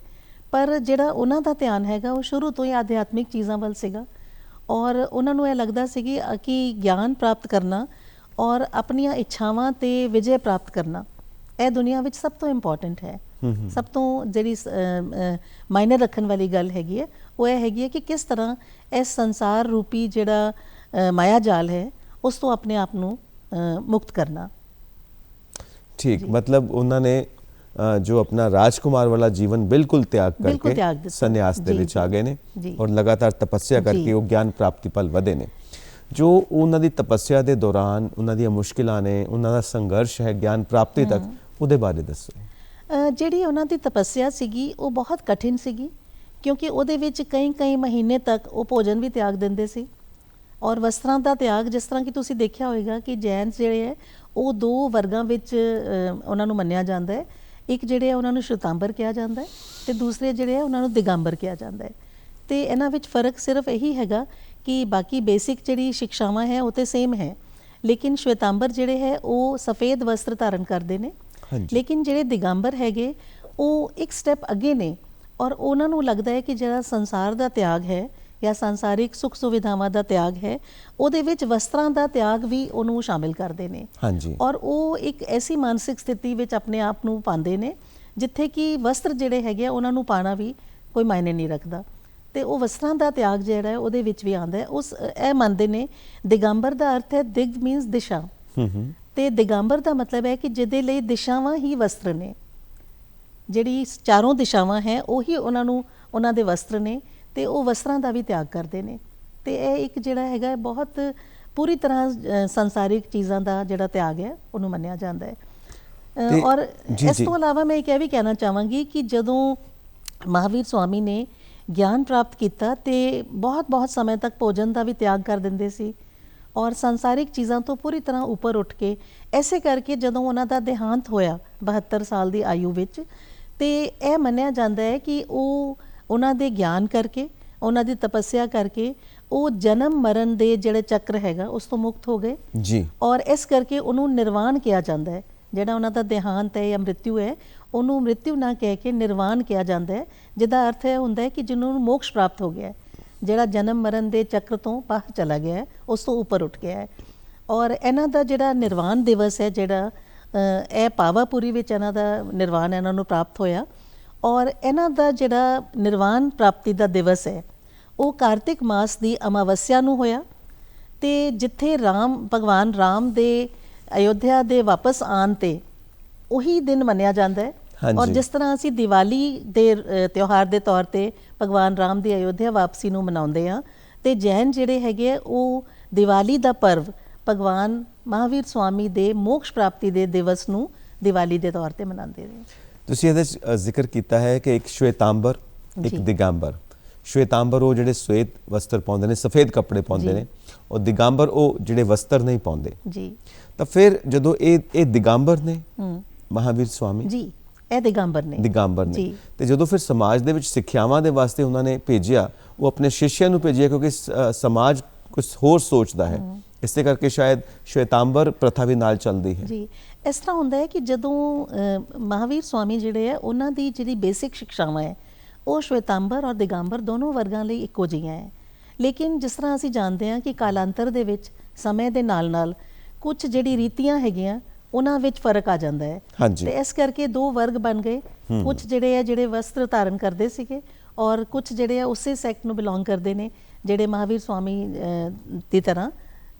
ਪਰ ਜਿਹੜਾ ਉਹਨਾਂ ਦਾ ਧਿਆਨ ਹੈਗਾ ਉਹ ਸ਼ੁਰੂ ਤੋਂ ਹੀ ਆਧਿਆਤਮਿਕ ਚੀਜ਼ਾਂ ਵੱਲ ਸੀਗਾ, ਔਰ ਉਹਨਾਂ ਨੂੰ ਇਹ ਲੱਗਦਾ ਸੀ ਕਿ ਗਿਆਨ ਪ੍ਰਾਪਤ ਕਰਨਾ ਔਰ ਆਪਣੀਆਂ ਇੱਛਾਵਾਂ ਤੇ ਵਿਜੇ ਪ੍ਰਾਪਤ ਕਰਨਾ ਇਹ ਦੁਨੀਆ ਵਿੱਚ ਸਭ ਤੋਂ ਇੰਪੋਰਟੈਂਟ ਹੈ। ਸਭ ਤੋਂ ਜਿਹੜੀ ਮਾਇਨੇ ਰੱਖਣ ਵਾਲੀ ਗੱਲ ਹੈਗੀ ਹੈ ਉਹ ਇਹ ਹੈਗੀ ਹੈ ਕਿ ਕਿਸ ਤਰ੍ਹਾਂ ਇਸ ਸੰਸਾਰ ਰੂਪੀ ਜਿਹੜਾ ਮਾਇਆ ਜਾਲ ਹੈ ਉਸ ਤੋਂ ਆਪਣੇ ਆਪ ਨੂੰ ਮੁਕਤ ਕਰਨਾ। ਠੀਕ, ਮਤਲਬ ਉਹਨਾਂ ਨੇ ਜੋ ਆਪਣਾ ਰਾਜਕੁਮਾਰ ਵਾਲਾ ਜੀਵਨ ਬਿਲਕੁਲ ਤਿਆਗ ਕਰਕੇ ਸੰਨਿਆਸ ਦੇ ਵਿੱਚ ਆ ਗਏ ਨੇ, ਔਰ ਲਗਾਤਾਰ ਤਪੱਸਿਆ ਕਰਕੇ ਉਹ ਗਿਆਨ ਪ੍ਰਾਪਤੀ ਪਲ ਵਧੇ ਨੇ। ਜੋ ਉਹਨਾਂ ਦੀ ਤਪੱਸਿਆ ਦੇ ਦੌਰਾਨ ਉਹਨਾਂ ਦੀਆਂ ਮੁਸ਼ਕਿਲਾਂ ਨੇ, ਉਹਨਾਂ ਦਾ ਸੰਘਰਸ਼ ਹੈ ਗਿਆਨ ਪ੍ਰਾਪਤੀ ਤੱਕ, ਉਹਦੇ ਬਾਰੇ ਦੱਸੋ। ਜਿਹੜੀ ਉਹਨਾਂ ਦੀ ਤਪੱਸਿਆ ਸੀਗੀ ਉਹ ਬਹੁਤ ਕਠਿਨ ਸੀਗੀ, ਕਿਉਂਕਿ ਉਹਦੇ ਵਿੱਚ ਕਈ ਮਹੀਨੇ ਤੱਕ ਉਹ ਭੋਜਨ ਵੀ ਤਿਆਗ ਦਿੰਦੇ ਸੀ, ਔਰ ਵਸਤਰਾਂ ਦਾ ਤਿਆਗ, ਜਿਸ ਤਰ੍ਹਾਂ ਕਿ ਤੁਸੀਂ ਦੇਖਿਆ ਹੋਵੇਗਾ ਕਿ ਜੈਨ ਜਿਹੜੇ ਹੈ ਉਹ 2 ਵਰਗਾਂ ਵਿੱਚ ਉਹਨਾਂ ਨੂੰ ਮੰਨਿਆ ਜਾਂਦਾ ਹੈ। ਇੱਕ ਜਿਹੜੇ ਉਹਨਾਂ ਨੂੰ ਸ਼ਵੇਤਾਂਬਰ ਕਿਹਾ ਜਾਂਦਾ ਹੈ, ਤੇ ਦੂਸਰੇ ਜਿਹੜੇ ਉਹਨਾਂ ਨੂੰ ਦਿਗੰਬਰ ਕਿਹਾ ਜਾਂਦਾ ਹੈ। ਤੇ ਇਹਨਾਂ ਵਿੱਚ ਫਰਕ ਸਿਰਫ ਇਹੀ ਹੈਗਾ ਕਿ ਬਾਕੀ ਬੇਸਿਕ ਜਿਹੜੀ ਸਿੱਖਿਆਵਾਂ ਹੈ ਉਹ ਤੇ ਸੇਮ ਹੈ, ਲੇਕਿਨ ਸ਼ਵੇਤਾਂਬਰ ਜਿਹੜੇ ਹੈ ਉਹ ਸਫੇਦ ਵਸਤਰ ਧਾਰਨ ਕਰਦੇ ਨੇ, ਲੇਕਿਨ ਜਿਹੜੇ ਦਿਗੰਬਰ ਹੈਗੇ ਉਹ ਇੱਕ ਸਟੈਪ ਅੱਗੇ ਨੇ, ਔਰ ਉਹਨਾਂ ਨੂੰ ਲੱਗਦਾ ਹੈ ਕਿ ਜਿਹੜਾ ਸੰਸਾਰ ਦਾ ਤਿਆਗ ਹੈ ਜਾਂ ਸੰਸਾਰਿਕ ਸੁੱਖ ਸੁਵਿਧਾਵਾਂ ਦਾ ਤਿਆਗ ਹੈ ਉਹਦੇ ਵਿੱਚ ਵਸਤਰਾਂ ਦਾ ਤਿਆਗ ਵੀ ਉਹਨੂੰ ਸ਼ਾਮਿਲ ਕਰਦੇ ਨੇ। ਔਰ ਉਹ ਇੱਕ ਐਸੀ ਮਾਨਸਿਕ ਸਥਿਤੀ ਵਿੱਚ ਆਪਣੇ ਆਪ ਨੂੰ ਪਾਉਂਦੇ ਨੇ ਜਿੱਥੇ ਕਿ ਵਸਤਰ ਜਿਹੜੇ ਹੈਗੇ ਉਹਨਾਂ ਨੂੰ ਪਾਣਾ ਵੀ ਕੋਈ ਮਾਇਨੇ ਨਹੀਂ ਰੱਖਦਾ, ਤੇ ਉਹ ਵਸਤਰਾਂ ਦਾ ਤਿਆਗ ਜਿਹੜਾ ਹੈ ਉਹਦੇ ਵਿੱਚ ਵੀ ਆਉਂਦਾ ਹੈ। ਉਸ ਇਹ ਮੰਨਦੇ ਨੇ ਦਿਗੰਬਰ ਦਾ ਅਰਥ ਹੈ ਦਿਗ ਮੀਨਸ ਦਿਸ਼ਾ, ਤੇ ਦਿਗੰਬਰ ਦਾ ਮਤਲਬ ਹੈ ਕਿ ਜਿਹਦੇ ਲਈ ਦਿਸ਼ਾਵਾਂ ਹੀ ਵਸਤਰ ਨੇ, ਜਿਹੜੀ ਚਾਰੋਂ ਦਿਸ਼ਾਵਾਂ ਹੈ ਉਹੀ ਉਹਨਾਂ ਨੂੰ ਉਹਨਾਂ ਦੇ ਵਸਤਰ ਨੇ, ਤੇ ਉਹ ਵਸਤਰਾਂ ਦਾ ਵੀ ਤਿਆਗ ਕਰਦੇ ਨੇ। ਤੇ ਇਹ ਇੱਕ ਜਿਹੜਾ ਹੈਗਾ ਬਹੁਤ ਪੂਰੀ ਤਰ੍ਹਾਂ ਸੰਸਾਰਿਕ ਚੀਜ਼ਾਂ ਦਾ ਜਿਹੜਾ ਤਿਆਗ ਹੈ ਉਹਨੂੰ ਮੰਨਿਆ ਜਾਂਦਾ ਹੈ। ਔਰ ਇਸ ਤੋਂ ਇਲਾਵਾ ਮੈਂ ਇਹ ਵੀ ਕਹਿਣਾ ਚਾਹਾਂਗੀ ਕਿ ਜਦੋਂ ਮਹਾਵੀਰ ਸਵਾਮੀ ਨੇ ਗਿਆਨ ਪ੍ਰਾਪਤ ਕੀਤਾ ਤੇ ਬਹੁਤ ਸਮੇਂ ਤੱਕ ਭੋਜਨ ਦਾ ਵੀ ਤਿਆਗ ਕਰ ਦਿੰਦੇ ਸੀ ਔਰ ਸੰਸਾਰਿਕ ਚੀਜ਼ਾਂ ਤੋਂ ਪੂਰੀ ਤਰ੍ਹਾਂ ਉੱਪਰ ਉੱਠ ਕੇ, ਐਸੇ ਕਰਕੇ ਜਦੋਂ ਉਹਨਾਂ ਦਾ ਦੇਹਾਂਤ ਹੋਇਆ 72 ਸਾਲ ਦੀ ਆਯੂ ਵਿੱਚ, ਤੇ ਇਹ ਮੰਨਿਆ ਜਾਂਦਾ ਹੈ ਕਿ ਉਹ ਉਹਨਾਂ ਦੇ ਗਿਆਨ ਕਰਕੇ, ਉਹਨਾਂ ਦੀ ਤਪੱਸਿਆ ਕਰਕੇ ਉਹ ਜਨਮ ਮਰਨ ਦੇ ਜਿਹੜੇ ਚੱਕਰ ਹੈਗਾ ਉਸ ਤੋਂ ਮੁਕਤ ਹੋ ਗਏ ਜੀ। ਔਰ ਇਸ ਕਰਕੇ ਉਹਨੂੰ ਨਿਰਵਾਣ ਕਿਹਾ ਜਾਂਦਾ ਹੈ। ਜਿਹੜਾ ਉਹਨਾਂ ਦਾ ਦੇਹਾਂਤ ਹੈ ਜਾਂ ਮ੍ਰਿਤਿੂ ਹੈ, ਉਹਨੂੰ ਮ੍ਰਿਤਿੂ ਨਾ ਕਹਿ ਕੇ ਨਿਰਵਾਣ ਕਿਹਾ ਜਾਂਦਾ ਹੈ, ਜਿਹਦਾ ਅਰਥ ਇਹ ਹੁੰਦਾ ਹੈ ਕਿ ਜਿਹਨੂੰ ਮੋਕਸ਼ ਪ੍ਰਾਪਤ ਹੋ ਗਿਆ ਹੈ, ਜਿਹੜਾ ਜਨਮ ਮਰਨ ਦੇ ਚੱਕਰ ਤੋਂ ਬਾਹਰ ਚਲਾ ਗਿਆ ਹੈ, ਉਸ ਤੋਂ ਉੱਪਰ ਉੱਠ ਗਿਆ ਹੈ। ਔਰ ਇਹਨਾਂ ਦਾ ਜਿਹੜਾ ਨਿਰਵਾਣ ਦਿਵਸ ਹੈ, ਜਿਹੜਾ ਇਹ ਪਾਵਾਪੁਰੀ ਵਿੱਚ ਇਹਨਾਂ ਦਾ ਨਿਰਵਾਣ ਇਹਨਾਂ ਨੂੰ ਪ੍ਰਾਪਤ ਹੋਇਆ। ਔਰ ਇਹਨਾਂ ਦਾ ਜਿਹੜਾ ਨਿਰਵਾਣ ਪ੍ਰਾਪਤੀ ਦਾ ਦਿਵਸ ਹੈ ਉਹ ਕਾਰਤਿਕ ਮਾਸ ਦੀ ਅਮਾਵਸਿਆ ਨੂੰ ਹੋਇਆ, ਤੇ ਜਿੱਥੇ ਭਗਵਾਨ ਰਾਮ ਦੇ ਅਯੋਧਿਆ ਦੇ ਵਾਪਸ ਆਉਣ 'ਤੇ ਉਹੀ ਦਿਨ ਮੰਨਿਆ ਜਾਂਦਾ ਹੈ। ਔਰ ਜਿਸ ਤਰ੍ਹਾਂ ਅਸੀਂ ਦੀਵਾਲੀ ਦੇ ਤਿਉਹਾਰ ਦੇ ਤੌਰ 'ਤੇ ਭਗਵਾਨ ਰਾਮ ਦੀ ਅਯੋਧਿਆ ਵਾਪਸੀ ਨੂੰ ਮਨਾਉਂਦੇ ਹਾਂ, ਤੇ ਜੈਨ ਜਿਹੜੇ ਹੈਗੇ ਆ ਉਹ ਦੀਵਾਲੀ ਦਾ ਪਰਵ ਭਗਵਾਨ ਮਹਾਵੀਰ ਸਵਾਮੀ ਦੇ ਮੋਕਸ਼ ਪ੍ਰਾਪਤੀ ਦੇ ਦਿਵਸ ਨੂੰ ਦੀਵਾਲੀ ਦੇ ਤੌਰ 'ਤੇ ਮਨਾਉਂਦੇ ਨੇ। ਤੁਸੀਂ ਇਹਦੇ 'ਚ ਜ਼ਿਕਰ ਕੀਤਾ ਹੈ ਕਿ ਇੱਕ ਸ਼ਵੇਤਾਂਬਰ, ਇੱਕ ਦਿਗੰਬਰ। ਸ਼ਵੇਤਾਂਬਰ ਉਹ ਜਿਹੜੇ ਸਵੇਤ ਵਸਤਰ ਪਾਉਂਦੇ ਨੇ, ਸਫੇਦ ਕੱਪੜੇ ਪਾਉਂਦੇ ਨੇ, ਔਰ ਦਿਗੰਬਰ ਉਹ ਜਿਹੜੇ ਵਸਤਰ ਨਹੀਂ ਪਾਉਂਦੇ ਜੀ। ਤਾਂ ਫਿਰ ਜਦੋਂ ਇਹ ਦਿਗੰਬਰ ਨੇ ਮਹਾਵੀਰ ਸਵਾਮੀ ਜੀ, ਇਹ ਦਿਗੰਬਰ ਨੇ ਤੇ ਜਦੋਂ ਫਿਰ ਸਮਾਜ ਦੇ ਵਿੱਚ ਸਿੱਖਿਆਵਾਂ ਦੇ ਵਾਸਤੇ ਉਹਨਾਂ ਨੇ ਭੇਜਿਆ, ਉਹ ਆਪਣੇ ਸ਼ਿਸ਼ਿਆਂ ਨੂੰ ਭੇਜਿਆ ਕਿਉਂਕਿ ਸਮਾਜ ਕੁਝ ਹੋਰ ਸੋਚਦਾ ਹੈ, ਇਸੇ ਕਰਕੇ ਸ਼ਾਇਦ ਸ਼ਵੇਤਾਂਬਰ ਪ੍ਰਥਾ ਵੀ ਨਾਲ ਚੱਲਦੀ ਹੈ ਜੀ। ਇਸ ਤਰ੍ਹਾਂ ਹੁੰਦਾ ਹੈ ਕਿ ਜਦੋਂ ਮਹਾਵੀਰ ਸਵਾਮੀ ਜਿਹੜੇ ਹੈ ਉਹਨਾਂ ਦੀ ਜਿਹੜੀ ਬੇਸਿਕ ਸਿੱਖਿਆਵਾਂ ਹੈ ਉਹ ਸ਼ਵੇਤਾਂਬਰ ਔਰ ਦਿਗੰਬਰ ਦੋਨੋਂ ਵਰਗਾਂ ਲਈ ਇੱਕੋ ਜਿਹੀਆਂ ਹੈ। ਲੇਕਿਨ ਜਿਸ ਤਰ੍ਹਾਂ ਅਸੀਂ ਜਾਣਦੇ ਹਾਂ ਕਿ ਕਾਲਾਂਤਰ ਦੇ ਵਿੱਚ ਸਮੇਂ ਦੇ ਨਾਲ ਕੁਝ ਜਿਹੜੀ ਰੀਤੀਆਂ ਹੈਗੀਆਂ ਉਹਨਾਂ ਵਿੱਚ ਫਰਕ ਆ ਜਾਂਦਾ ਹੈ, ਤੇ ਇਸ ਕਰਕੇ ਦੋ ਵਰਗ ਬਣ ਗਏ। ਕੁਝ ਜਿਹੜੇ ਵਸਤਰ ਧਾਰਨ ਕਰਦੇ ਸੀਗੇ ਔਰ ਕੁਝ ਜਿਹੜੇ ਆ ਉਸੇ ਸੈਕਟ ਨੂੰ ਬਿਲੋਂਗ ਕਰਦੇ ਨੇ, ਜਿਹੜੇ ਮਹਾਵੀਰ ਸਵਾਮੀ ਦੀ ਤਰ੍ਹਾਂ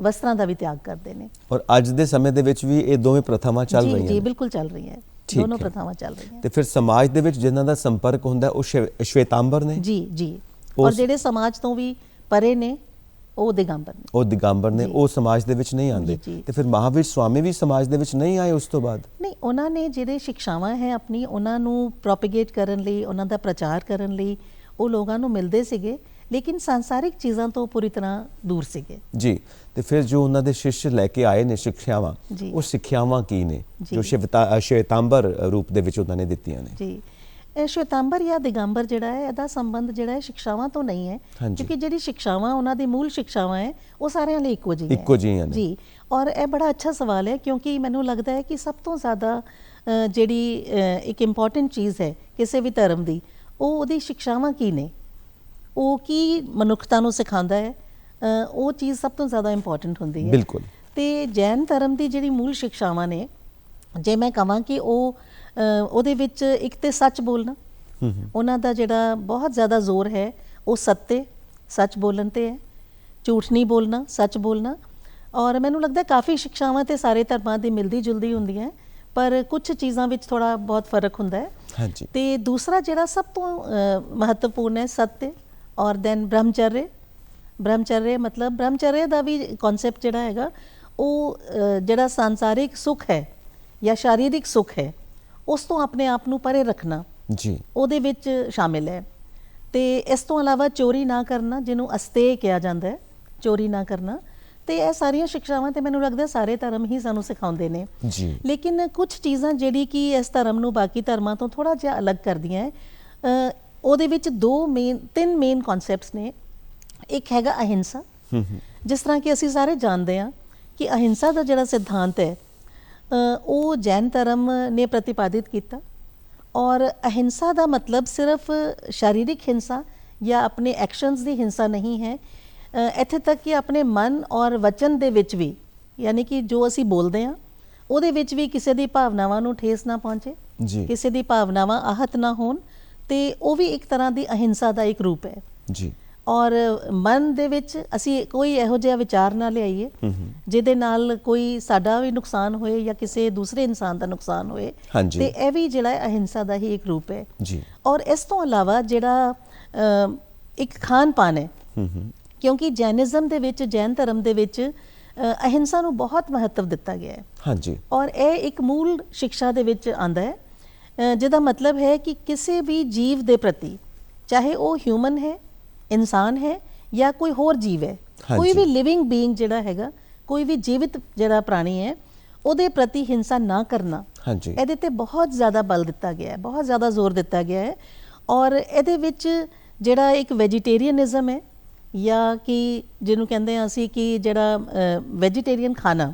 ਵਸਤਰਾਂ ਦਾ ਵੀ ਤਿਆਗ ਕਰਦੇ ਨੇ। ਔਰ ਅੱਜ ਦੇ ਸਮੇਂ ਦੇ ਵਿੱਚ ਵੀ ਇਹ ਦੋਵੇਂ ਪ੍ਰਥਾਵਾਂ ਚੱਲ ਰਹੀਆਂ ਜੀ, ਬਿਲਕੁਲ ਚੱਲ ਰਹੀਆਂ, ਦੋਨੋਂ ਪ੍ਰਥਾਵਾਂ ਚੱਲ ਰਹੀਆਂ। ਤੇ ਫਿਰ ਸਮਾਜ ਦੇ ਵਿੱਚ ਜਿਨ੍ਹਾਂ ਦਾ ਸੰਪਰਕ ਹੁੰਦਾ ਉਹ ਸ਼ਵੇਤਾਂਬਰ ਨੇ ਜੀ। ਔਰ ਜਿਹੜੇ ਸਮਾਜ ਤੋਂ ਵੀ ਪਰੇ ਨੇ ਉਹ ਦਿਗੰਬਰ ਨੇ, ਉਹ ਸਮਾਜ ਦੇ ਵਿੱਚ ਨਹੀਂ ਆਉਂਦੇ। ਤੇ ਫਿਰ ਮਹਾਵੀਰ ਸਵਾਮੀ ਵੀ ਸਮਾਜ ਦੇ ਵਿੱਚ ਨਹੀਂ ਆਏ ਉਸ ਤੋਂ ਬਾਅਦ? ਨਹੀਂ, ਉਹਨਾਂ ਨੇ ਜਿਹੜੇ ਸਿੱਖਿਆਵਾਂ ਹੈ ਆਪਣੀ, ਉਹਨਾਂ ਨੂੰ ਪ੍ਰੋਪੇਗੇਟ ਕਰਨ ਲਈ, ਉਹਨਾਂ ਦਾ ਪ੍ਰਚਾਰ ਕਰਨ ਲਈ ਉਹ ਲੋਕਾਂ ਨੂੰ ਮਿਲਦੇ ਸੀਗੇ, ਲੇਕਿਨ ਸੰਸਾਰਿਕ ਚੀਜ਼ਾਂ ਤੋਂ ਪੂਰੀ ਤਰ੍ਹਾਂ ਦੂਰ ਸੀਗੇ ਜੀ। ਤੇ ਫਿਰ ਜੋ ਉਹਨਾਂ ਦੇ ਸ਼ਿਸ਼ ਲੈ ਕੇ ਆਏ ਨੇ ਸਿੱਖਿਆਵਾਂ, ਉਹ ਸਿੱਖਿਆਵਾਂ ਕੀ ਨੇ ਜੋ ਸ਼ਵੇਤਾਂਬਰ ਰੂਪ ਦੇ ਵਿੱਚ ਉਹਨਾਂ ਨੇ ਦਿੱਤੀਆਂ ਨੇ ਜੀ? ਇਹ ਸ਼ਵੇਤਾਂਬਰ ਜਾਂ ਦਿਗੰਬਰ ਜਿਹੜਾ ਹੈ, ਇਹਦਾ ਸੰਬੰਧ ਜਿਹੜਾ ਹੈ ਸਿੱਖਿਆਵਾਂ ਤੋਂ ਨਹੀਂ ਹੈ, ਕਿਉਂਕਿ ਜਿਹੜੀ ਸਿੱਖਿਆਵਾਂ ਉਹਨਾਂ ਦੀ ਮੂਲ ਸਿੱਖਿਆਵਾਂ ਹੈ ਉਹ ਸਾਰਿਆਂ ਲਈ ਇੱਕੋ ਜਿਹੀਆਂ ਜੀ। ਔਰ ਇਹ ਬੜਾ ਅੱਛਾ ਸਵਾਲ ਹੈ, ਕਿਉਂਕਿ ਮੈਨੂੰ ਲੱਗਦਾ ਹੈ ਕਿ ਸਭ ਤੋਂ ਜ਼ਿਆਦਾ ਜਿਹੜੀ ਇੱਕ ਇੰਪੋਰਟੈਂਟ ਚੀਜ਼ ਹੈ ਕਿਸੇ ਵੀ ਧਰਮ ਦੀ, ਉਹ ਉਹਦੀ ਸਿੱਖਿਆਵਾਂ ਕੀ ਨੇ, ਉਹ ਕੀ ਮਨੁੱਖਤਾ ਨੂੰ ਸਿਖਾਉਂਦਾ ਹੈ, ਉਹ ਚੀਜ਼ ਸਭ ਤੋਂ ਜ਼ਿਆਦਾ ਇੰਪੋਰਟੈਂਟ ਹੁੰਦੀ ਹੈ। ਬਿਲਕੁਲ। ਤੇ ਜੈਨ ਧਰਮ ਦੀ ਜਿਹੜੀ ਮੂਲ ਸਿੱਖਿਆਵਾਂ ਨੇ, ਜੇ ਮੈਂ ਕਹਾਂ ਕਿ ਉਹਦੇ ਵਿੱਚ ਇੱਕ ਤੇ ਸੱਚ ਬੋਲਣਾ, ਉਹਨਾਂ ਦਾ ਜਿਹੜਾ ਬਹੁਤ ਜ਼ਿਆਦਾ ਜ਼ੋਰ ਹੈ ਉਹ ਸੱਚ ਬੋਲਣ ਤੇ ਹੈ, ਝੂਠ ਨਹੀਂ ਬੋਲਣਾ, ਸੱਚ ਬੋਲਣਾ। ਔਰ ਮੈਨੂੰ ਲੱਗਦਾ ਕਾਫੀ ਸਿੱਖਿਆਵਾਂ ਤੇ ਸਾਰੇ ਧਰਮਾਂ ਦੀ ਮਿਲਦੀ ਜੁਲਦੀ ਹੁੰਦੀਆਂ, ਪਰ ਕੁਝ ਚੀਜ਼ਾਂ ਵਿੱਚ ਥੋੜਾ ਬਹੁਤ ਫਰਕ ਹੁੰਦਾ ਹੈ। ਤੇ ਦੂਸਰਾ ਜਿਹੜਾ ਸਭ ਤੋਂ ਮਹੱਤਵਪੂਰਨ ਹੈ ਸੱਤਿ, ਔਰ ਦੈਨ ਬ੍ਰਹਮਚਰਯ ਮਤਲਬ ਬ੍ਰਹਮਚਰਯ ਦਾ ਵੀ ਕਨਸੈਪਟ ਜਿਹੜਾ ਹੈਗਾ ਉਹ ਜਿਹੜਾ ਸੰਸਾਰਿਕ ਸੁੱਖ ਹੈ ਜਾਂ ਸ਼ਾਰੀਰਿਕ ਸੁੱਖ ਹੈ ਉਸ ਤੋਂ ਆਪਣੇ ਆਪ ਨੂੰ ਪਰੇ ਰੱਖਣਾ ਜੀ, ਉਹਦੇ ਵਿੱਚ ਸ਼ਾਮਿਲ ਹੈ। ਤੇ ਇਸ ਤੋਂ ਇਲਾਵਾ ਚੋਰੀ ਨਾ ਕਰਨਾ, ਜਿਹਨੂੰ ਅਸਤੇਯ ਕਿਹਾ ਜਾਂਦਾ ਹੈ, ਚੋਰੀ ਨਾ ਕਰਨਾ। ਤੇ ਇਹ ਸਾਰੀਆਂ ਸਿੱਖਿਆਵਾਂ ਤੇ ਮੈਨੂੰ ਲੱਗਦਾ ਸਾਰੇ ਧਰਮ ਹੀ ਸਾਨੂੰ ਸਿਖਾਉਂਦੇ ਨੇ ਜੀ। ਲੇਕਿਨ ਕੁਝ ਚੀਜ਼ਾਂ ਜਿਹੜੀ ਕਿ ਇਸ ਧਰਮ ਨੂੰ ਬਾਕੀ ਧਰਮਾਂ ਤੋਂ ਥੋੜਾ ਜਿਹਾ ਅਲੱਗ ਕਰਦੀਆਂ ਹੈ, ਉਹਦੇ ਵਿੱਚ ਤਿੰਨ ਮੇਨ ਕਨਸੈਪਟਸ ਨੇ। ਇੱਕ ਹੈਗਾ ਅਹਿੰਸਾ, ਜਿਸ ਤਰ੍ਹਾਂ ਕਿ ਅਸੀਂ ਸਾਰੇ ਜਾਣਦੇ ਹਾਂ ਕਿ ਅਹਿੰਸਾ ਦਾ ਜਿਹੜਾ ਸਿਧਾਂਤ ਹੈ ਉਹ ਜੈਨ ਧਰਮ ਨੇ ਪ੍ਰਤੀਪਾਦਿਤ ਕੀਤਾ। ਔਰ ਅਹਿੰਸਾ ਦਾ ਮਤਲਬ ਸਿਰਫ ਸ਼ਾਰੀਰਿਕ ਹਿੰਸਾ ਜਾਂ ਆਪਣੇ ਐਕਸ਼ਨਸ ਦੀ ਹਿੰਸਾ ਨਹੀਂ ਹੈ, ਇੱਥੇ ਤੱਕ ਕਿ ਆਪਣੇ ਮਨ ਔਰ ਵਚਨ ਦੇ ਵਿੱਚ ਵੀ, ਯਾਨੀ ਕਿ ਜੋ ਅਸੀਂ ਬੋਲਦੇ ਹਾਂ ਉਹਦੇ ਵਿੱਚ ਵੀ ਕਿਸੇ ਦੀ ਭਾਵਨਾਵਾਂ ਨੂੰ ਠੇਸ ਨਾ ਪਹੁੰਚੇ, ਕਿਸੇ ਦੀ ਭਾਵਨਾਵਾਂ ਆਹਤ ਨਾ ਹੋਣ, ਤੇ ਉਹ ਵੀ ਇੱਕ ਤਰ੍ਹਾਂ ਦੀ ਅਹਿੰਸਾ ਦਾ ਇੱਕ ਰੂਪ ਹੈ ਜੀ। ਔਰ ਮਨ ਦੇ ਵਿੱਚ ਅਸੀਂ ਕੋਈ ਇਹੋ ਜਿਹਾ ਵਿਚਾਰ ਨਾ ਲਿਆਈਏ ਜਿਹਦੇ ਨਾਲ ਕੋਈ ਸਾਡਾ ਵੀ ਨੁਕਸਾਨ ਹੋਏ ਜਾਂ ਕਿਸੇ ਦੂਸਰੇ ਇਨਸਾਨ ਦਾ ਨੁਕਸਾਨ ਹੋਏ, ਤੇ ਇਹ ਵੀ ਜਿਹੜਾ ਅਹਿੰਸਾ ਦਾ ਹੀ ਇੱਕ ਰੂਪ ਹੈ ਜੀ। ਔਰ ਇਸ ਤੋਂ ਇਲਾਵਾ ਜਿਹੜਾ ਇੱਕ ਖਾਣ ਪਾਨ ਹੈ, ਕਿਉਂਕਿ ਜੈਨਿਜ਼ਮ ਦੇ ਵਿੱਚ, ਜੈਨ ਧਰਮ ਦੇ ਵਿੱਚ ਅਹਿੰਸਾ ਨੂੰ ਬਹੁਤ ਮਹੱਤਵ ਦਿੱਤਾ ਗਿਆ ਹੈ ਹਾਂਜੀ। ਔਰ ਇਹ ਇੱਕ ਮੂਲ ਸਿੱਖਿਆ ਦੇ ਵਿੱਚ ਆਉਂਦਾ ਹੈ, ਜਿਹਦਾ ਮਤਲਬ ਹੈ ਕਿ ਕਿਸੇ ਵੀ ਜੀਵ ਦੇ ਪ੍ਰਤੀ, ਚਾਹੇ ਉਹ ਹਿਊਮਨ ਹੈ, ਇਨਸਾਨ ਹੈ ਜਾਂ ਕੋਈ ਹੋਰ ਜੀਵ ਹੈ। ਹਾਂਜੀ। ਕੋਈ ਵੀ ਲਿਵਿੰਗ ਬੀਇੰਗ ਜਿਹੜਾ ਹੈਗਾ, ਕੋਈ ਵੀ ਜੀਵਿਤ ਜਿਹੜਾ ਪ੍ਰਾਣੀ ਹੈ, ਉਹਦੇ ਪ੍ਰਤੀ ਹਿੰਸਾ ਨਾ ਕਰਨਾ, ਹਾਂਜੀ, ਇਹਦੇ ਤੇ ਬਹੁਤ ਜ਼ਿਆਦਾ ਬਲ ਦਿੱਤਾ ਗਿਆ ਹੈ, ਬਹੁਤ ਜ਼ਿਆਦਾ ਜ਼ੋਰ ਦਿੱਤਾ ਗਿਆ ਹੈ। ਔਰ ਇਹਦੇ ਵਿੱਚ ਜਿਹੜਾ ਇੱਕ ਵੈਜੀਟੇਰੀਅਨਿਜ਼ਮ ਹੈ, ਜਾਂ ਕਿ ਜਿਹਨੂੰ ਕਹਿੰਦੇ ਹਾਂ ਅਸੀਂ ਕਿ ਜਿਹੜਾ ਵੈਜੀਟੇਰੀਅਨ ਖਾਣਾ,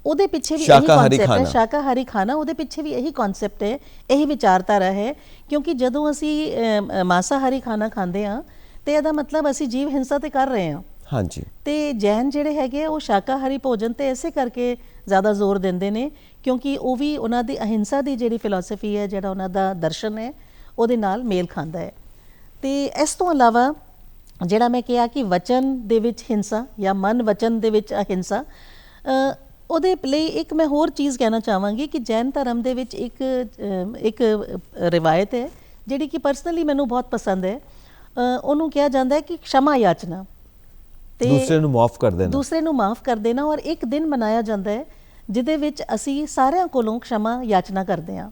ਉਹਦੇ ਪਿੱਛੇ ਵੀ ਇਹੀ ਸ਼ਾਕਾਹਾਰੀ ਕਨਸੈਪਟ ਹੈ। ਖਾਣਾ। ਸ਼ਾਕਾਹਾਰੀ ਖਾਣਾ, ਉਹਦੇ ਪਿੱਛੇ ਵੀ ਇਹੀ ਕਨਸੈਪਟ ਹੈ, ਇਹੀ ਵਿਚਾਰਧਾਰਾ ਹੈ। ਕਿਉਂਕਿ ਜਦੋਂ ਅਸੀਂ ਮਾਸਾਹਾਰੀ ਖਾਣਾ ਖਾਂਦੇ ਹਾਂ ਤੇ ਇਹਦਾ ਮਤਲਬ ਅਸੀਂ ਜੀਵ ਹਿੰਸਾ ਤੇ ਕਰ ਰਹੇ ਹਾਂ। ਹਾਂਜੀ, ਤੇ ਜੈਨ ਜਿਹੜੇ ਹੈਗੇ ਉਹ ਸ਼ਾਕਾਹਾਰੀ ਭੋਜਨ ਤੇ ਇਸੇ ਕਰਕੇ ਜ਼ਿਆਦਾ ਜ਼ੋਰ ਦਿੰਦੇ ਨੇ, ਕਿਉਂਕਿ ਉਹ ਵੀ ਉਹਨਾਂ ਦੀ ਅਹਿੰਸਾ ਦੀ ਜਿਹੜੀ ਫਿਲਾਸਫੀ ਹੈ, ਜਿਹੜਾ ਉਹਨਾਂ ਦਾ ਦਰਸ਼ਨ ਹੈ, ਉਹਦੇ ਨਾਲ ਮੇਲ ਖਾਂਦਾ ਹੈ। ਤੇ ਇਸ ਤੋਂ ਇਲਾਵਾ ਜਿਹੜਾ ਮੈਂ ਕਿਹਾ ਕਿ ਵਚਨ ਦੇ ਵਿੱਚ ਹਿੰਸਾ ਜਾਂ ਮਨ ਵਚਨ ਦੇ ਵਿੱਚ ਅਹਿੰਸਾ, ਉਹਦੇ ਲਈ ਇੱਕ ਮੈਂ ਹੋਰ ਚੀਜ਼ ਕਹਿਣਾ ਚਾਹਾਂਗੀ ਕਿ ਜੈਨ ਧਰਮ ਦੇ ਵਿੱਚ ਇੱਕ ਰਿਵਾਇਤ ਹੈ ਜਿਹੜੀ ਕਿ ਪਰਸਨਲੀ ਮੈਨੂੰ ਬਹੁਤ ਪਸੰਦ ਹੈ। ਉਹਨੂੰ ਕਿਹਾ ਜਾਂਦਾ ਹੈ ਕਿ क्षमा याचना, ਤੇ ਦੂਸਰੇ ਨੂੰ ਮਾਫ ਕਰ ਦੇਣਾ। ਦੂਸਰੇ ਨੂੰ ਮਾਫ ਕਰ ਦੇਣਾ। ਔਰ ਇੱਕ ਦਿਨ ਮਨਾਇਆ ਜਾਂਦਾ ਹੈ ਜਿਹਦੇ ਵਿੱਚ ਅਸੀਂ ਸਾਰਿਆਂ ਕੋਲੋਂ क्षमा याचना ਕਰਦੇ ਹਾਂ।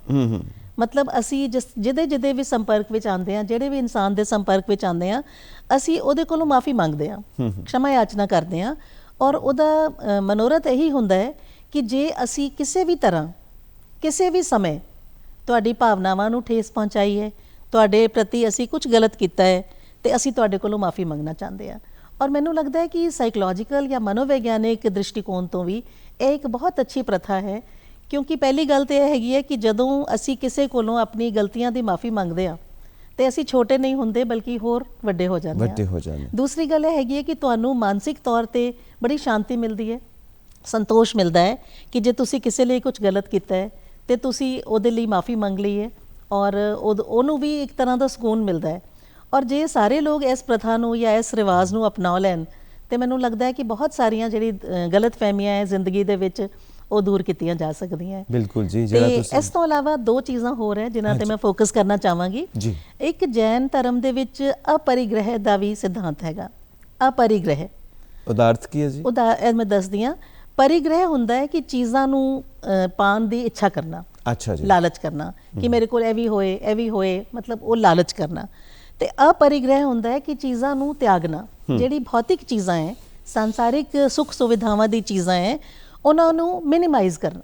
ਮਤਲਬ ਅਸੀਂ ਜਿਹਦੇ ਵੀ ਸੰਪਰਕ ਵਿੱਚ ਆਉਂਦੇ ਹਾਂ, ਜਿਹੜੇ ਵੀ ਇਨਸਾਨ ਦੇ ਸੰਪਰਕ ਵਿੱਚ ਆਉਂਦੇ ਹਾਂ, ਅਸੀਂ ਉਹਦੇ ਕੋਲੋਂ ਮਾਫੀ ਮੰਗਦੇ ਹਾਂ, क्षमा याचना ਕਰਦੇ ਹਾਂ। ਔਰ ਉਹਦਾ ਮਨੋਰਥ ਇਹੀ ਹੁੰਦਾ ਹੈ ਕਿ ਜੇ ਅਸੀਂ ਕਿਸੇ ਵੀ ਤਰ੍ਹਾਂ, ਕਿਸੇ ਵੀ ਸਮੇਂ ਤੁਹਾਡੀ ਭਾਵਨਾਵਾਂ ਨੂੰ ਠੇਸ ਪਹੁੰਚਾਈ ਹੈ, ਤੁਹਾਡੇ ਪ੍ਰਤੀ ਅਸੀਂ ਕੁਝ ਗਲਤ ਕੀਤਾ ਹੈ, ਤੇ ਅਸੀਂ ਤੁਹਾਡੇ ਕੋਲੋਂ ਮਾਫੀ ਮੰਗਣਾ ਚਾਹੁੰਦੇ ਹਾਂ। ਔਰ ਮੈਨੂੰ ਲੱਗਦਾ ਹੈ ਕਿ ਸਾਈਕੋਲੋਜੀਕਲ ਜਾਂ ਮਨੋਵਿਗਿਆਨਿਕ ਦ੍ਰਿਸ਼ਟੀਕੋਣ ਤੋਂ ਵੀ ਇਹ ਇੱਕ ਬਹੁਤ ਅੱਛੀ ਪ੍ਰਥਾ ਹੈ। ਕਿਉਂਕਿ ਪਹਿਲੀ ਗੱਲ ਤਾਂ ਇਹ ਹੈਗੀ ਹੈ ਕਿ ਜਦੋਂ ਅਸੀਂ ਕਿਸੇ ਕੋਲੋਂ ਆਪਣੀ ਗਲਤੀਆਂ ਦੀ ਮਾਫੀ ਮੰਗਦੇ ਹਾਂ ਤੇ ਅਸੀਂ ਛੋਟੇ ਨਹੀਂ ਹੁੰਦੇ ਬਲਕਿ ਹੋਰ ਵੱਡੇ ਹੋ ਜਾਂਦੇ ਹਾਂ। ਦੂਸਰੀ ਗੱਲ ਇਹ ਹੈਗੀ ਹੈ ਕਿ ਤੁਹਾਨੂੰ ਮਾਨਸਿਕ ਤੌਰ ਤੇ ਬੜੀ ਸ਼ਾਂਤੀ ਮਿਲਦੀ ਹੈ, ਸੰਤੋਸ਼ ਮਿਲਦਾ ਹੈ ਕਿ ਜੇ ਤੁਸੀਂ ਕਿਸੇ ਲਈ ਕੁਝ ਗਲਤ ਕੀਤਾ ਹੈ ਤੇ ਤੁਸੀਂ ਉਹਦੇ ਲਈ ਮਾਫੀ ਮੰਗ ਲਈ ਹੈ, ਔਰ ਉਹਨੂੰ ਵੀ ਇੱਕ ਤਰ੍ਹਾਂ ਦਾ ਸਕੂਨ ਮਿਲਦਾ ਹੈ। ਔਰ ਜੇ ਸਾਰੇ ਲੋਕ ਇਸ ਪ੍ਰਥਾ ਨੂੰ ਜਾਂ ਇਸ ਰਿਵਾਜ ਨੂੰ ਅਪਣਾ ਲੈਣ ਤੇ ਮੈਨੂੰ ਲੱਗਦਾ ਹੈ ਕਿ ਬਹੁਤ ਸਾਰੀਆਂ ਜਿਹੜੀ ਗਲਤ ਫਹਿਮੀਆਂ ਹੈ ਜ਼ਿੰਦਗੀ ਦੇ ਵਿੱਚ ਉਹ ਦੂਰ ਕੀਤੀਆਂ ਜਾ ਸਕਦੀਆਂ। ਬਿਲਕੁਲ ਜੀ। ਤੇ ਇਸ ਤੋਂ ਇਲਾਵਾ ਦੋ ਚੀਜ਼ਾਂ ਹੋਰ ਹੈ ਜਿਨ੍ਹਾਂ ਤੇ ਮੈਂ ਫੋਕਸ ਕਰਨਾ ਚਾਹਾਂਗੀ ਜੀ। ਇੱਕ ਜੈਨ ਧਰਮ ਦੇ ਵਿੱਚ ਅਪਰਿਗ੍ਰਹਿ ਦਾ ਵੀ ਸਿਧਾਂਤ ਹੈਗਾ। ਅਪਰਿਗ੍ਰਹਿ ਉਹਦਾ ਅਰਥ ਕੀ ਹੈ ਜੀ? ਉਹਦਾ ਮੈਂ ਦੱਸਦੀ ਹਾਂ। ਪਰਿਗ੍ਰਹਿ ਹੁੰਦਾ ਹੈ ਕਿ ਚੀਜ਼ਾਂ ਨੂੰ ਪਾਉਣ ਦੀ ਇੱਛਾ ਕਰਨਾ। ਅੱਛਾ ਜੀ। ਲਾਲਚ ਕਰਨਾ ਕਿ ਮੇਰੇ ਕੋਲ ਇਹ ਵੀ ਹੋਏ, ਮਤਲਬ ਉਹ ਲਾਲਚ ਕਰਨਾ। ਤੇ ਅਪਰਿਗ੍ਰਹਿ ਹੁੰਦਾ ਹੈ ਕਿ ਚੀਜ਼ਾਂ ਨੂੰ ਤਿਆਗਣਾ। ਜਿਹੜੀ ਭੌਤਿਕ ਚੀਜ਼ਾਂ ਹੈ, ਸੰਸਾਰਿਕ ਸੁੱਖ ਸੁਵਿਧਾਵਾਂ ਦੀ ਚੀਜ਼ਾਂ ਹੈ, ਉਹਨਾਂ ਨੂੰ ਮਿਨੀਮਾਈਜ਼ ਕਰਨਾ।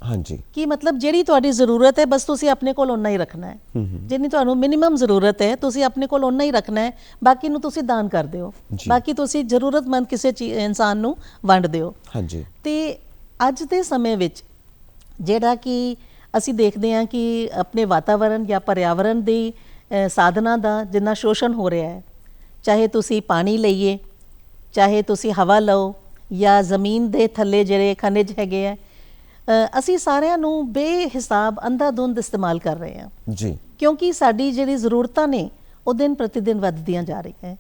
ਹਾਂਜੀ। ਕਿ ਮਤਲਬ ਜਿਹੜੀ ਤੁਹਾਡੀ ਜ਼ਰੂਰਤ ਹੈ ਬਸ ਤੁਸੀਂ ਆਪਣੇ ਕੋਲ ਓਨਾ ਹੀ ਰੱਖਣਾ ਹੈ। ਜਿੰਨੀ ਤੁਹਾਨੂੰ ਮਿਨੀਮਮ ਜ਼ਰੂਰਤ ਹੈ ਤੁਸੀਂ ਆਪਣੇ ਕੋਲ ਓਨਾ ਹੀ ਰੱਖਣਾ ਹੈ, ਬਾਕੀ ਨੂੰ ਤੁਸੀਂ ਦਾਨ ਕਰ ਦਿਓ, ਬਾਕੀ ਤੁਸੀਂ ਜ਼ਰੂਰਤਮੰਦ ਕਿਸੇ ਇਨਸਾਨ ਨੂੰ ਵੰਡ ਦਿਓ। ਹਾਂਜੀ। ਤੇ ਅੱਜ ਦੇ ਸਮੇਂ ਵਿੱਚ ਜਿਹੜਾ ਕਿ ਅਸੀਂ ਦੇਖਦੇ ਹਾਂ ਕਿ ਆਪਣੇ ਵਾਤਾਵਰਣ ਜਾਂ ਪਰਿਆਵਰਣ ਦੀ ਸਾਧਨਾ ਦਾ ਜਿੰਨਾ ਸ਼ੋਸ਼ਣ ਹੋ ਰਿਹਾ ਹੈ, ਚਾਹੇ ਤੁਸੀਂ ਪਾਣੀ ਲਈਏ, ਚਾਹੇ ਤੁਸੀਂ ਹਵਾ ਲਓ ਜਾਂ ਜ਼ਮੀਨ ਦੇ ਥੱਲੇ ਜਿਹੜੇ ਖਣਿਜ ਹੈਗੇ ਹੈ, ਅਸੀਂ ਸਾਰਿਆਂ ਨੂੰ ਬੇਹਿਸਾਬ ਅੰਧਾਧੁੰਦ ਇਸਤੇਮਾਲ ਕਰ ਰਹੇ ਹਾਂ ਜੀ। ਕਿਉਂਕਿ ਸਾਡੀ ਜਿਹੜੀ ਜ਼ਰੂਰਤਾਂ ਨੇ ਉਹ ਦਿਨ ਪ੍ਰਤੀ ਦਿਨ ਵੱਧਦੀਆਂ ਜਾ ਰਹੀਆਂ ਹੈ।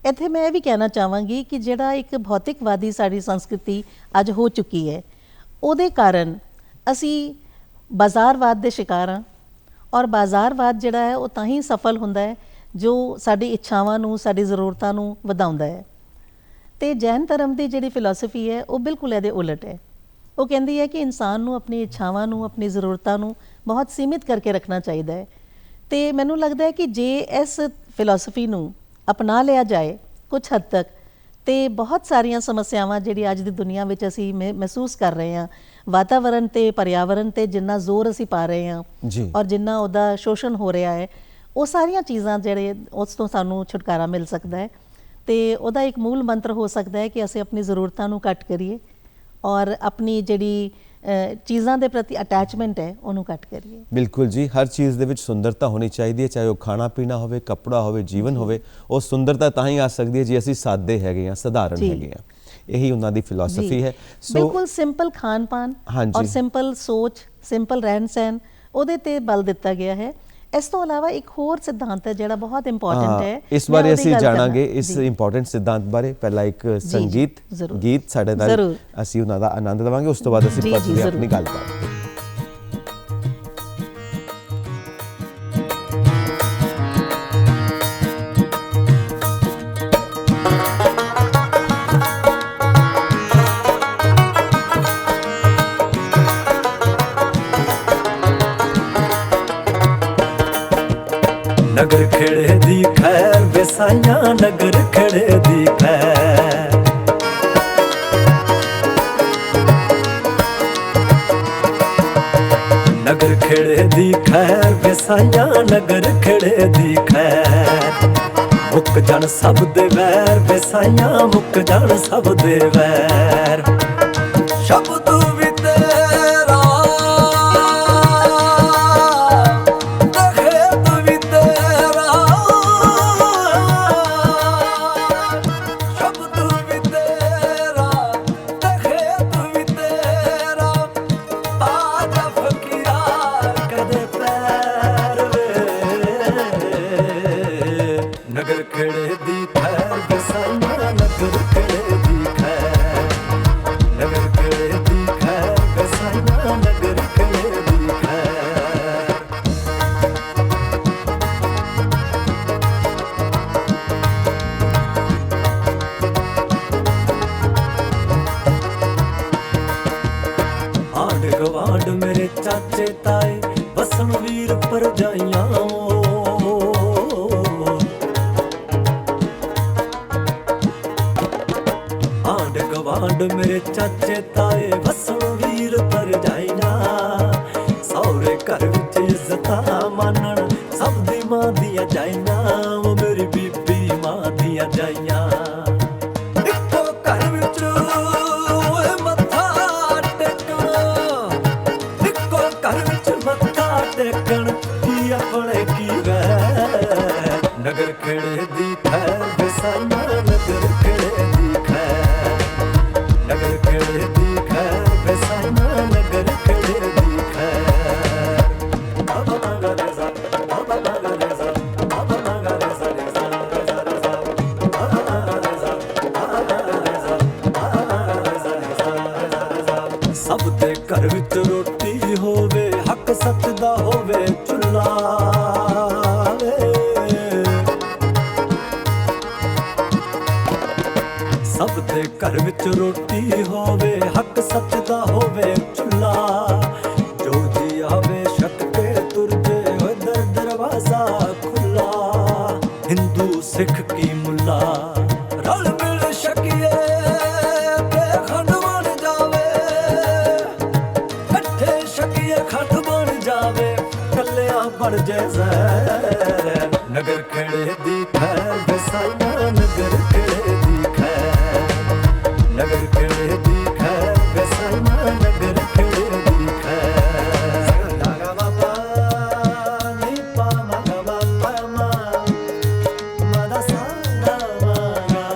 ਇੱਥੇ ਮੈਂ ਇਹ ਵੀ ਕਹਿਣਾ ਚਾਹਾਂਗੀ ਕਿ ਜਿਹੜਾ ਇੱਕ ਭੌਤਿਕਵਾਦੀ ਸਾਡੀ ਸੰਸਕ੍ਰਿਤੀ ਅੱਜ ਹੋ ਚੁੱਕੀ ਹੈ, ਉਹਦੇ ਕਾਰਨ ਅਸੀਂ ਬਾਜ਼ਾਰਵਾਦ ਦੇ ਸ਼ਿਕਾਰ ਹਾਂ। ਔਰ ਬਾਜ਼ਾਰਵਾਦ ਜਿਹੜਾ ਹੈ ਉਹ ਤਾਂ ਹੀ ਸਫਲ ਹੁੰਦਾ ਹੈ ਜੋ ਸਾਡੀ ਇੱਛਾਵਾਂ ਨੂੰ, ਸਾਡੀ ਜ਼ਰੂਰਤਾਂ ਨੂੰ ਵਧਾਉਂਦਾ ਹੈ। ਤੇ ਜੈਨ ਧਰਮ ਦੀ ਜਿਹੜੀ ਫਿਲਾਸਫੀ ਹੈ ਉਹ ਬਿਲਕੁਲ ਇਹਦੇ ਉਲਟ ਹੈ। ਉਹ ਕਹਿੰਦੀ ਹੈ ਕਿ ਇਨਸਾਨ ਨੂੰ ਆਪਣੀ ਇੱਛਾਵਾਂ ਨੂੰ, ਆਪਣੀ ਜ਼ਰੂਰਤਾਂ ਨੂੰ ਬਹੁਤ ਸੀਮਿਤ ਕਰਕੇ ਰੱਖਣਾ ਚਾਹੀਦਾ ਹੈ। ਤੇ ਮੈਨੂੰ ਲੱਗਦਾ ਹੈ ਕਿ ਜੇ ਇਸ ਫਿਲਾਸਫੀ ਨੂੰ ਅਪਣਾ ਲਿਆ ਜਾਏ ਕੁਝ ਹੱਦ ਤੱਕ, ਤੇ ਬਹੁਤ ਸਾਰੀਆਂ ਸਮੱਸਿਆਵਾਂ ਜਿਹੜੀ ਅੱਜ ਦੀ ਦੁਨੀਆ ਵਿੱਚ ਅਸੀਂ ਮਹਿਸੂਸ ਕਰ ਰਹੇ ਹਾਂ, ਵਾਤਾਵਰਣ ਤੇ ਪਰਿਆਵਰਣ ਤੇ ਜਿੰਨਾ ਜ਼ੋਰ ਅਸੀਂ ਪਾ ਰਹੇ ਹਾਂ ਔਰ ਜਿੰਨਾ ਉਹਦਾ ਸ਼ੋਸ਼ਣ ਹੋ ਰਿਹਾ ਹੈ, ਉਹ ਸਾਰੀਆਂ ਚੀਜ਼ਾਂ ਜਿਹੜੇ ਉਸ ਤੋਂ ਸਾਨੂੰ ਛੁਟਕਾਰਾ ਮਿਲ ਸਕਦਾ ਹੈ। ਤੇ ਉਹਦਾ ਇੱਕ ਮੂਲ ਮੰਤਰ ਹੋ ਸਕਦਾ ਹੈ ਕਿ ਅਸੀਂ ਆਪਣੀ ਜ਼ਰੂਰਤਾਂ ਨੂੰ ਘੱਟ ਕਰੀਏ ਔਰ ਆਪਣੀ ਜਿਹੜੀ ਚੀਜ਼ਾਂ ਦੇ ਪ੍ਰਤੀ ਅਟੈਚਮੈਂਟ ਹੈ ਉਹਨੂੰ ਘੱਟ ਕਰੀਏ। ਬਿਲਕੁਲ ਜੀ। ਹਰ ਚੀਜ਼ ਦੇ ਵਿੱਚ ਸੁੰਦਰਤਾ ਹੋਣੀ ਚਾਹੀਦੀ ਹੈ, ਚਾਹੇ ਉਹ ਖਾਣਾ ਪੀਣਾ ਹੋਵੇ, ਕੱਪੜਾ ਹੋਵੇ, ਜੀਵਨ ਹੋਵੇ। ਉਹ ਸੁੰਦਰਤਾ ਤਾਂ ਹੀ ਆ ਸਕਦੀ ਹੈ ਜੇ ਅਸੀਂ ਸਾਦੇ ਹੈਗੇ ਹਾਂ, ਸਧਾਰਨ ਹੈਗੇ ਹਾਂ। ਇਹੀ ਉਹਨਾਂ ਦੀ ਫਿਲਾਸਫੀ ਹੈ। ਬਿਲਕੁਲ ਸਿੰਪਲ ਖਾਣ ਪਾਨ ਔਰ ਸਿੰਪਲ ਸੋਚ, ਸਿੰਪਲ ਰਹਿਣ ਸਹਿਣ, ਉਹਦੇ ਤੇ ਬਲ ਦਿੱਤਾ ਗਿਆ ਹੈ। ਇਸ ਤੋਂ ਇਲਾਵਾ ਇੱਕ ਹੋਰ ਸਿਧਾਂਤ ਹੈ ਜਿਹੜਾ ਬਹੁਤ ਇੰਪੋਰਟੈਂਟ ਹੈ। ਇਸ ਬਾਰੇ ਅਸੀਂ ਜਾਣਾਂਗੇ, ਇਸ ਇੰਪੋਰਟੈਂਟ ਸਿਧਾਂਤ ਬਾਰੇ। ਪਹਿਲਾਂ ਇੱਕ ਸੰਗੀਤ ਗੀਤ ਸਾਡੇ ਨਾਲ, ਅਸੀਂ ਉਹਨਾਂ ਦਾ ਆਨੰਦ ਲਵਾਂਗੇ, ਉਸ ਤੋਂ ਬਾਅਦ ਅਸੀਂ ਪਰਚਦੇ ਆਪਣੀ ਗੱਲਬਾਤ। ਨਗਰ ਖੇੜੇ ਦੀ ਖੈਰ ਵਸਾਈਆਂ ਨਗਰ ਖੇੜੇ ਦੀ ਖੈਰ ਨਗਰ ਖੇੜੇ ਦੀ ਖੈਰ ਵਸਾਈਆਂ ਨਗਰ ਖੇੜੇ ਦੀ ਖੈਰ ਮੁੱਕ ਜਾਣ ਸਭ ਦੇ ਵੈਰ ਵਸਾਈਆਂ ਮੁੱਕ ਜਾਣ ਸਭ ਦੇ ਵੈਰ ਸ਼ਬਦ ਵੀ ਤੇਰਾ ਤਖਤ ਵੀ ਤੇਰਾ ਸ਼ਬਦ ਵੀ ਤੇਰਾ ਤਖਤ ਵੀ ਤੇਰਾ ਆਜਾ ਫਕੀਰਾ ਕਦੇ ਪੈਰ ਵੇ ਨਗਰ ਖੇੜੇ ਦੀ ਖੈਰ ਵਸਾਈਆਂ ਨਗਰ ਖੇੜੇ ਦੀ ਖੈਰ ਨਗਰ ਖੇੜੇ ਦੀ ਖੈਰ ਵਸਾਈਆਂ ਨਗਰ ਖੇੜੇ ਦੀ ਖੈਰ ਆਂਢ ਗਵਾਂਢ ਮੇਰੇ ਚਾਚੇ ਤਾਏ ਵਸਣ ਵੀਰ ਪਰਜਾਈਆਂ ਆਂਢ ਗਵਾਂਢ ਮੇਰੇ ਚਾਚੇ ਤਾਏ ਵਸਣ ਵੀਰ ਪਰਜਾਈਆਂ ਸਹੁਰੇ ਘਰ ਵਿੱਚ ਇੱਜ਼ਤਾਂ ਮਾਨਣ ਸਭ ਦੀ ਮਾਂ ਦੀਆਂ ਜਾਈਆਂ ਉਹ ਮੇਰੀ ਬੀਬੀ ਮਾਂ ਦੀਆਂ ਜਾਈਆਂ ਇੱਕੋ ਘਰ ਵਿੱਚ ਓਏ ਮੱਥਾ ਟੇਕਣਾ ਇੱਕੋ ਘਰ ਵਿੱਚ ਮੱਥਾ ਟੇਕਣ ਕੀ ਆਪਣੇ ਕੀ ਵੈ ਨਗਰ ਖੇੜੇ ਦੀ ਖੈਰ ਵਸਾਈਆਂ ਨਗਰ ਖੇੜੇ ਦੀ ਖੈਰ ਨਗਰ ਖੇੜੇ ਦੀ ਖੈਰ ਵਸਾਈਆਂ ਨਗਰ ਖੇੜੇ ਦੀ ਖੈਰ ਬਾਬਾ ਮੰਗਾ ਦੇ ਸਾ ਬਾਬਾ ਮੰਗਾ ਦੇ ਸਾ ਬਾਬਾ ਮੰਗਾ ਦੇ ਸਾ ਦੇ ਸਾ ਦੇ ਸਾ ਬਾਬਾ ਮੰਗਾ ਦੇ ਸਾ ਬਾਬਾ ਮੰਗਾ ਦੇ ਸਾ ਬਾਬਾ ਮੰਗਾ ਦੇ ਸਾ ਦੇ ਸਾ ਦੇ ਸਾ ਸਭ ਦੇ ਘਰ ਵਿੱਚ ਰੋਟੀ ਹੋਵੇ ਹੱਕ ਸੱਚ ਦਾ ਹੋਵੇ ਚੁੱਲ੍ਹਾ ਵੇ ਸਭ ਦੇ ਘਰ ਵਿੱਚ ਰੋਟੀ ਹੋਵੇ ਹੱਕ ਸੱਚ ਦਾ ਹੋਵੇ ਚੁੱਲ੍ਹਾ ਜੋ ਜੀ ਆਵੇ ਛੱਕ ਕੇ ਤੁਰ ਜੇ ਹੋਏ ਦਰ ਦਰਵਾਜ਼ਾ ਖੁੱਲਾ ਹਿੰਦੂ ਸਿੱਖ ਕੀ ਮੁੱਲਾ ਰਲ ਮਿਲ ਛਕੀਏ ਤੇ ਖੰਡ ਬਣ ਜਾਵੇ ਇਕੱਠੇ ਛਕੀਏ ਖੰਡ ਬਣ ਜਾਵੇ ਕੱਲਿਆਂ ਬਣ ਜੇ ਜ਼ਹਿਰ ਨਗਰ ਖੇੜੇ ਦੀ ਖੈਰ ਵਸਾਈਆਂ ਨਗਰ ਖੇੜੇ ਦੀ ਖੈਰ ਨਗਰ ਖੇੜੇ ਦੀ ਖੈਰ ਵਸਾਈਆਂ ਨਗਰ ਖੇੜੇ ਦੀ ਖੈਰ ਲਾਗਾ ਬਾਬਾ ਨੀ ਪਾ ਮਗਾ ਬਾਬਾ ਮਾ ਮਦਾ ਸਾਦਾ ਮਾਗਾ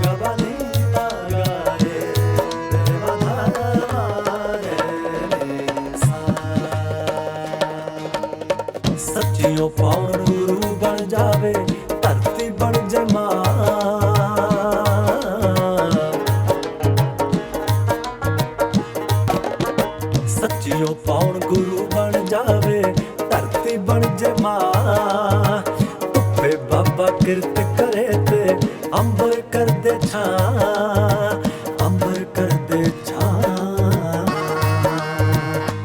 ਗਬਾ ਨੀ ਤਾਗਾ ਰੇ ਤੇਰੇ ਮਦਾ ਮਾਰੇ ਸਾ ਸੱਚੀਓ ਪਾਉਣ ਗੁਰੂ ਬਣ ਜਾਵੇ ਧਰਤੀ ਬਣ ਜੇ ਮਾਂ ਸੱਚੀਓ ਪਾਉਣ ਗੁਰੂ ਬਣ ਜਾਵੇ ਧਰਤੀ ਬਣ ਜੇ ਮਾਂ ਧੁੱਪੇ ਬਾਬਾ ਕਿਰਤ ਕਰੇ ਤੇ ਅੰਬਰ ਕਰਦੇ ਛਾਂ ਅੰਬਰ ਕਰਦੇ ਛਾਂ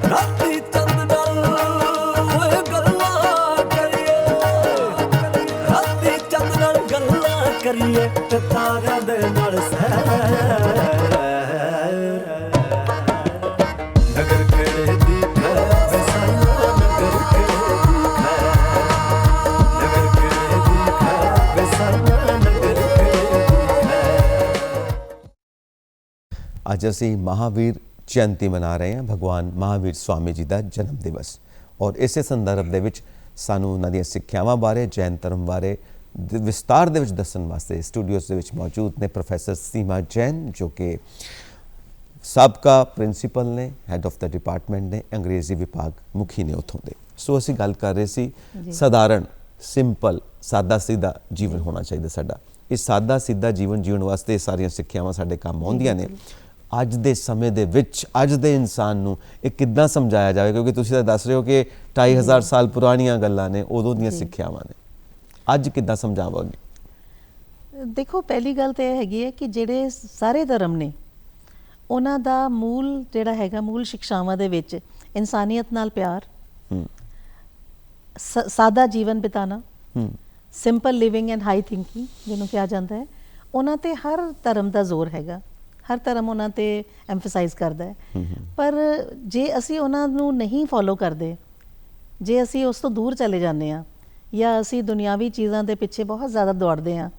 ਰਾਤੀ ਚੰਦ ਨਾਲ ਓਏ ਗੱਲਾਂ ਕਰੀਏ ਰਾਤੀ ਚੰਦ ਨਾਲ ਗੱਲਾਂ ਕਰੀਏ ਤੇ ਤਾਰਿਆਂ ਦੇ ਨਾਲ ਸੈਰ ਨਗਰ ਖੇੜੇ ਦੀ ਖੈਰ ਵਸਾਈਆਂ ਨਗਰ ਖੇੜੇ ਦੀ ਖੈਰ ਨਗਰ ਖੇੜੇ ਦੀ ਖੈਰ ਵਸਾਈਆਂ ਨਗਰ ਖੇੜੇ ਦੀ ਖੈਰ ਅੱਜ ਅਸੀਂ ਮਹਾਵੀਰ ਜਯੰਤੀ ਮਨਾ ਰਹੇ ਹਾਂ ਭਗਵਾਨ ਮਹਾਵੀਰ ਸਵਾਮੀ ਜੀ ਦਾ ਜਨਮ ਦਿਵਸ ਔਰ ਇਸੇ ਸੰਦਰਭ ਦੇ ਵਿੱਚ ਸਾਨੂੰ ਉਹਨਾਂ ਦੀਆਂ ਸਿੱਖਿਆਵਾਂ ਬਾਰੇ ਜੈਨ ਧਰਮ ਬਾਰੇ ਵਿਸਤਾਰ ਦੇ ਵਿੱਚ ਦੱਸਣ ਵਾਸਤੇ ਸਟੂਡੀਓਜ਼ ਦੇ ਵਿੱਚ ਮੌਜੂਦ ਨੇ ਪ੍ਰੋਫੈਸਰ ਸੀਮਾ ਜੈਨ ਜੋ ਕਿ ਸਾਬਕਾ ਪ੍ਰਿੰਸੀਪਲ ਨੇ ਹੈਡ ਆਫ ਦਾ ਡਿਪਾਰਟਮੈਂਟ ਨੇ ਅੰਗਰੇਜ਼ੀ ਵਿਭਾਗ ਮੁਖੀ ਨੇ ਉੱਥੋਂ ਦੇ ਸੋ ਅਸੀਂ ਗੱਲ ਕਰ ਰਹੇ ਸੀ ਸਧਾਰਨ ਸਿੰਪਲ ਸਾਦਾ ਸਿੱਧਾ ਜੀਵਨ ਹੋਣਾ ਚਾਹੀਦਾ ਸਾਡਾ ਇਹ ਸਾਦਾ ਸਿੱਧਾ ਜੀਵਨ ਜੀਉਣ ਵਾਸਤੇ ਇਹ ਸਾਰੀਆਂ ਸਿੱਖਿਆਵਾਂ ਸਾਡੇ ਕੰਮ ਆਉਂਦੀਆਂ ਨੇ ਅੱਜ ਦੇ ਸਮੇਂ ਦੇ ਵਿੱਚ ਅੱਜ ਦੇ ਇਨਸਾਨ ਨੂੰ ਇਹ ਕਿੱਦਾਂ ਸਮਝਾਇਆ ਜਾਵੇ ਕਿਉਂਕਿ ਤੁਸੀਂ ਤਾਂ ਦੱਸ ਰਹੇ ਹੋ ਕਿ 2500 ਸਾਲ ਪੁਰਾਣੀਆਂ ਗੱਲਾਂ ਨੇ ਉਦੋਂ ਦੀਆਂ ਸਿੱਖਿਆਵਾਂ ਨੇ ਅੱਜ ਕਿੱਦਾਂ ਸਮਝਾਵਾਂਗੇ ਦੇਖੋ ਪਹਿਲੀ ਗੱਲ ਤਾਂ ਇਹ ਹੈਗੀ ਹੈ ਕਿ ਜਿਹੜੇ ਸਾਰੇ ਧਰਮ ਨੇ ਉਹਨਾਂ ਦਾ ਮੂਲ ਜਿਹੜਾ ਹੈਗਾ ਮੂਲ ਸਿੱਖਿਆਵਾਂ ਦੇ ਵਿੱਚ ਇਨਸਾਨੀਅਤ ਨਾਲ ਪਿਆਰ ਸਾਦਾ ਜੀਵਨ ਬਿਤਾਣਾ, simple living and high thinking ਜਿਹਨੂੰ ਕਿਹਾ ਜਾਂਦਾ ਹੈ, ਉਹਨਾਂ ਤੇ ਹਰ ਧਰਮ ਦਾ ਜ਼ੋਰ ਹੈਗਾ, ਹਰ ਧਰਮ ਉਹਨਾਂ ਤੇ ਐਮਫਸਾਈਜ਼ ਕਰਦਾ ਹੈ। ਪਰ ਜੇ ਅਸੀਂ ਉਹਨਾਂ ਨੂੰ ਨਹੀਂ ਫੋਲੋ ਕਰਦੇ, ਜੇ ਅਸੀਂ ਉਸ ਤੋਂ ਦੂਰ ਚਲੇ ਜਾਂਦੇ ਹਾਂ ਜਾਂ ਅਸੀਂ ਦੁਨਿਆਵੀ ਚੀਜ਼ਾਂ ਦੇ ਪਿੱਛੇ ਬਹੁਤ ਜ਼ਿਆਦਾ ਦੌੜਦੇ ਹਾਂ,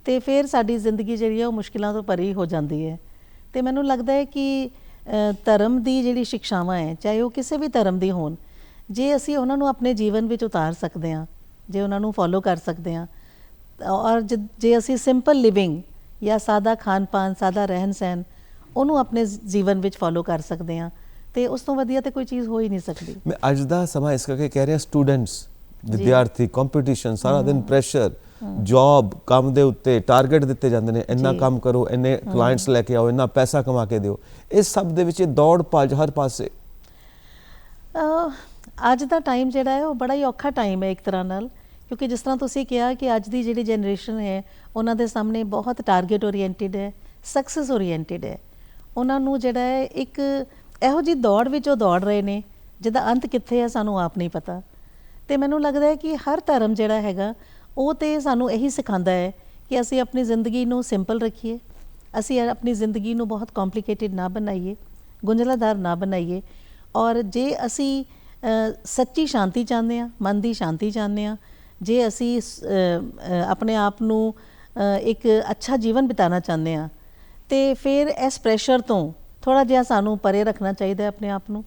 ਤੇ ਫਿਰ ਸਾਡੀ ਜ਼ਿੰਦਗੀ ਜਿਹੜੀ ਹੈ ਉਹ ਮੁਸ਼ਕਿਲਾਂ ਤੋਂ ਭਰੀ ਹੋ ਜਾਂਦੀ ਹੈ। ਤੇ ਮੈਨੂੰ ਲੱਗਦਾ ਹੈ ਕਿ ਧਰਮ ਦੀ ਜਿਹੜੀ ਸਿੱਖਿਆਵਾਂ ਹੈ, ਚਾਹੇ ਉਹ ਕਿਸੇ ਵੀ ਧਰਮ ਦੀ ਹੋਣ, ਜੇ ਅਸੀਂ ਉਹਨਾਂ ਨੂੰ ਆਪਣੇ ਜੀਵਨ ਵਿੱਚ ਉਤਾਰ ਸਕਦੇ ਹਾਂ, ਜੇ ਉਹਨਾਂ ਨੂੰ ਫੋਲੋ ਕਰ ਸਕਦੇ ਹਾਂ, ਔਰ ਜੇ ਅਸੀਂ ਸਿੰਪਲ ਲਿਵਿੰਗ ਜਾਂ ਸਾਦਾ ਖਾਣ ਪਾਨ, ਸਾਦਾ ਰਹਿਣ ਸਹਿਣ ਉਹਨੂੰ ਆਪਣੇ ਜੀਵਨ ਵਿੱਚ ਫੋਲੋ ਕਰ ਸਕਦੇ ਹਾਂ, ਤੇ ਉਸ ਤੋਂ ਵਧੀਆ ਤੇ ਕੋਈ ਚੀਜ਼ ਹੋ ਹੀ ਨਹੀਂ ਸਕਦੀ। ਮੈਂ ਅੱਜ ਦਾ ਸਮਾਂ ਇਸ ਕਰਕੇ ਕਹਿ ਰਿਹਾ, ਸਟੂਡੈਂਟਸ, ਵਿਦਿਆਰਥੀ, ਕੰਪੀਟੀਸ਼ਨ, ਸਾਰਾ ਦਿਨ ਪ੍ਰੈਸ਼ਰ, ਜੌਬ, ਕੰਮ ਦੇ ਉੱਤੇ ਟਾਰਗੇਟ ਦਿੱਤੇ ਜਾਂਦੇ ਨੇ, ਇੰਨਾ ਕੰਮ ਕਰੋ, ਇੰਨੇ ਕਲਾਇੰਟਸ ਲੈ ਕੇ ਆਓ, ਇੰਨਾ ਪੈਸਾ ਕਮਾ ਕੇ ਦਿਓ, ਇਸ ਸਭ ਦੇ ਵਿੱਚ ਇਹ ਦੌੜ ਭੱਜ ਹਰ ਪਾਸੇ। ਅੱਜ ਦਾ ਟਾਈਮ ਜਿਹੜਾ ਹੈ ਉਹ ਬੜਾ ਹੀ ਔਖਾ ਟਾਈਮ ਹੈ ਇੱਕ ਤਰ੍ਹਾਂ ਨਾਲ, ਕਿਉਂਕਿ ਜਿਸ ਤਰ੍ਹਾਂ ਤੁਸੀਂ ਕਿਹਾ ਕਿ ਅੱਜ ਦੀ ਜਿਹੜੀ ਜਨਰੇਸ਼ਨ ਹੈ ਉਹਨਾਂ ਦੇ ਸਾਹਮਣੇ ਬਹੁਤ ਟਾਰਗੇਟ ਓਰੀਐਂਟਿਡ ਹੈ, ਸਕਸੈਸ ਓਰੀਐਂਟਿਡ ਹੈ। ਉਹਨਾਂ ਨੂੰ ਜਿਹੜਾ ਹੈ ਇੱਕ ਇਹੋ ਜਿਹੀ ਦੌੜ ਵਿੱਚ ਉਹ ਦੌੜ ਰਹੇ ਨੇ ਜਿਹਦਾ ਅੰਤ ਕਿੱਥੇ ਹੈ ਸਾਨੂੰ ਆਪ ਨਹੀਂ ਪਤਾ। ਤੇ ਮੈਨੂੰ ਲੱਗਦਾ ਹੈ ਕਿ ਹਰ ਧਰਮ ਜਿਹੜਾ ਹੈਗਾ ਉਹ ਤੇ ਸਾਨੂੰ ਇਹੀ ਸਿਖਾਉਂਦਾ ਹੈ ਕਿ ਅਸੀਂ ਆਪਣੀ ਜ਼ਿੰਦਗੀ ਨੂੰ ਸਿੰਪਲ ਰੱਖੀਏ, ਅਸੀਂ ਆਪਣੀ ਜ਼ਿੰਦਗੀ ਨੂੰ ਬਹੁਤ ਕੰਪਲਿਕੇਟਿਡ ਨਾ ਬਣਾਈਏ, ਗੁੰਝਲਦਾਰ ਨਾ ਬਣਾਈਏ। ਔਰ ਜੇ ਅਸੀਂ ਸੱਚੀ ਸ਼ਾਂਤੀ ਚਾਹੁੰਦੇ ਹਾਂ, ਮਨ ਦੀ ਸ਼ਾਂਤੀ ਚਾਹੁੰਦੇ ਹਾਂ, ਜੇ ਅਸੀਂ ਆਪਣੇ ਆਪ ਨੂੰ ਇੱਕ ਅੱਛਾ ਜੀਵਨ ਬਿਤਾਉਣਾ ਚਾਹੁੰਦੇ ਹਾਂ, ਤੇ ਫਿਰ ਇਸ ਪ੍ਰੈਸ਼ਰ ਤੋਂ ਥੋੜ੍ਹਾ ਜਿਹਾ ਸਾਨੂੰ ਪਰੇ ਰੱਖਣਾ ਚਾਹੀਦਾ ਹੈ ਆਪਣੇ ਆਪ ਨੂੰ।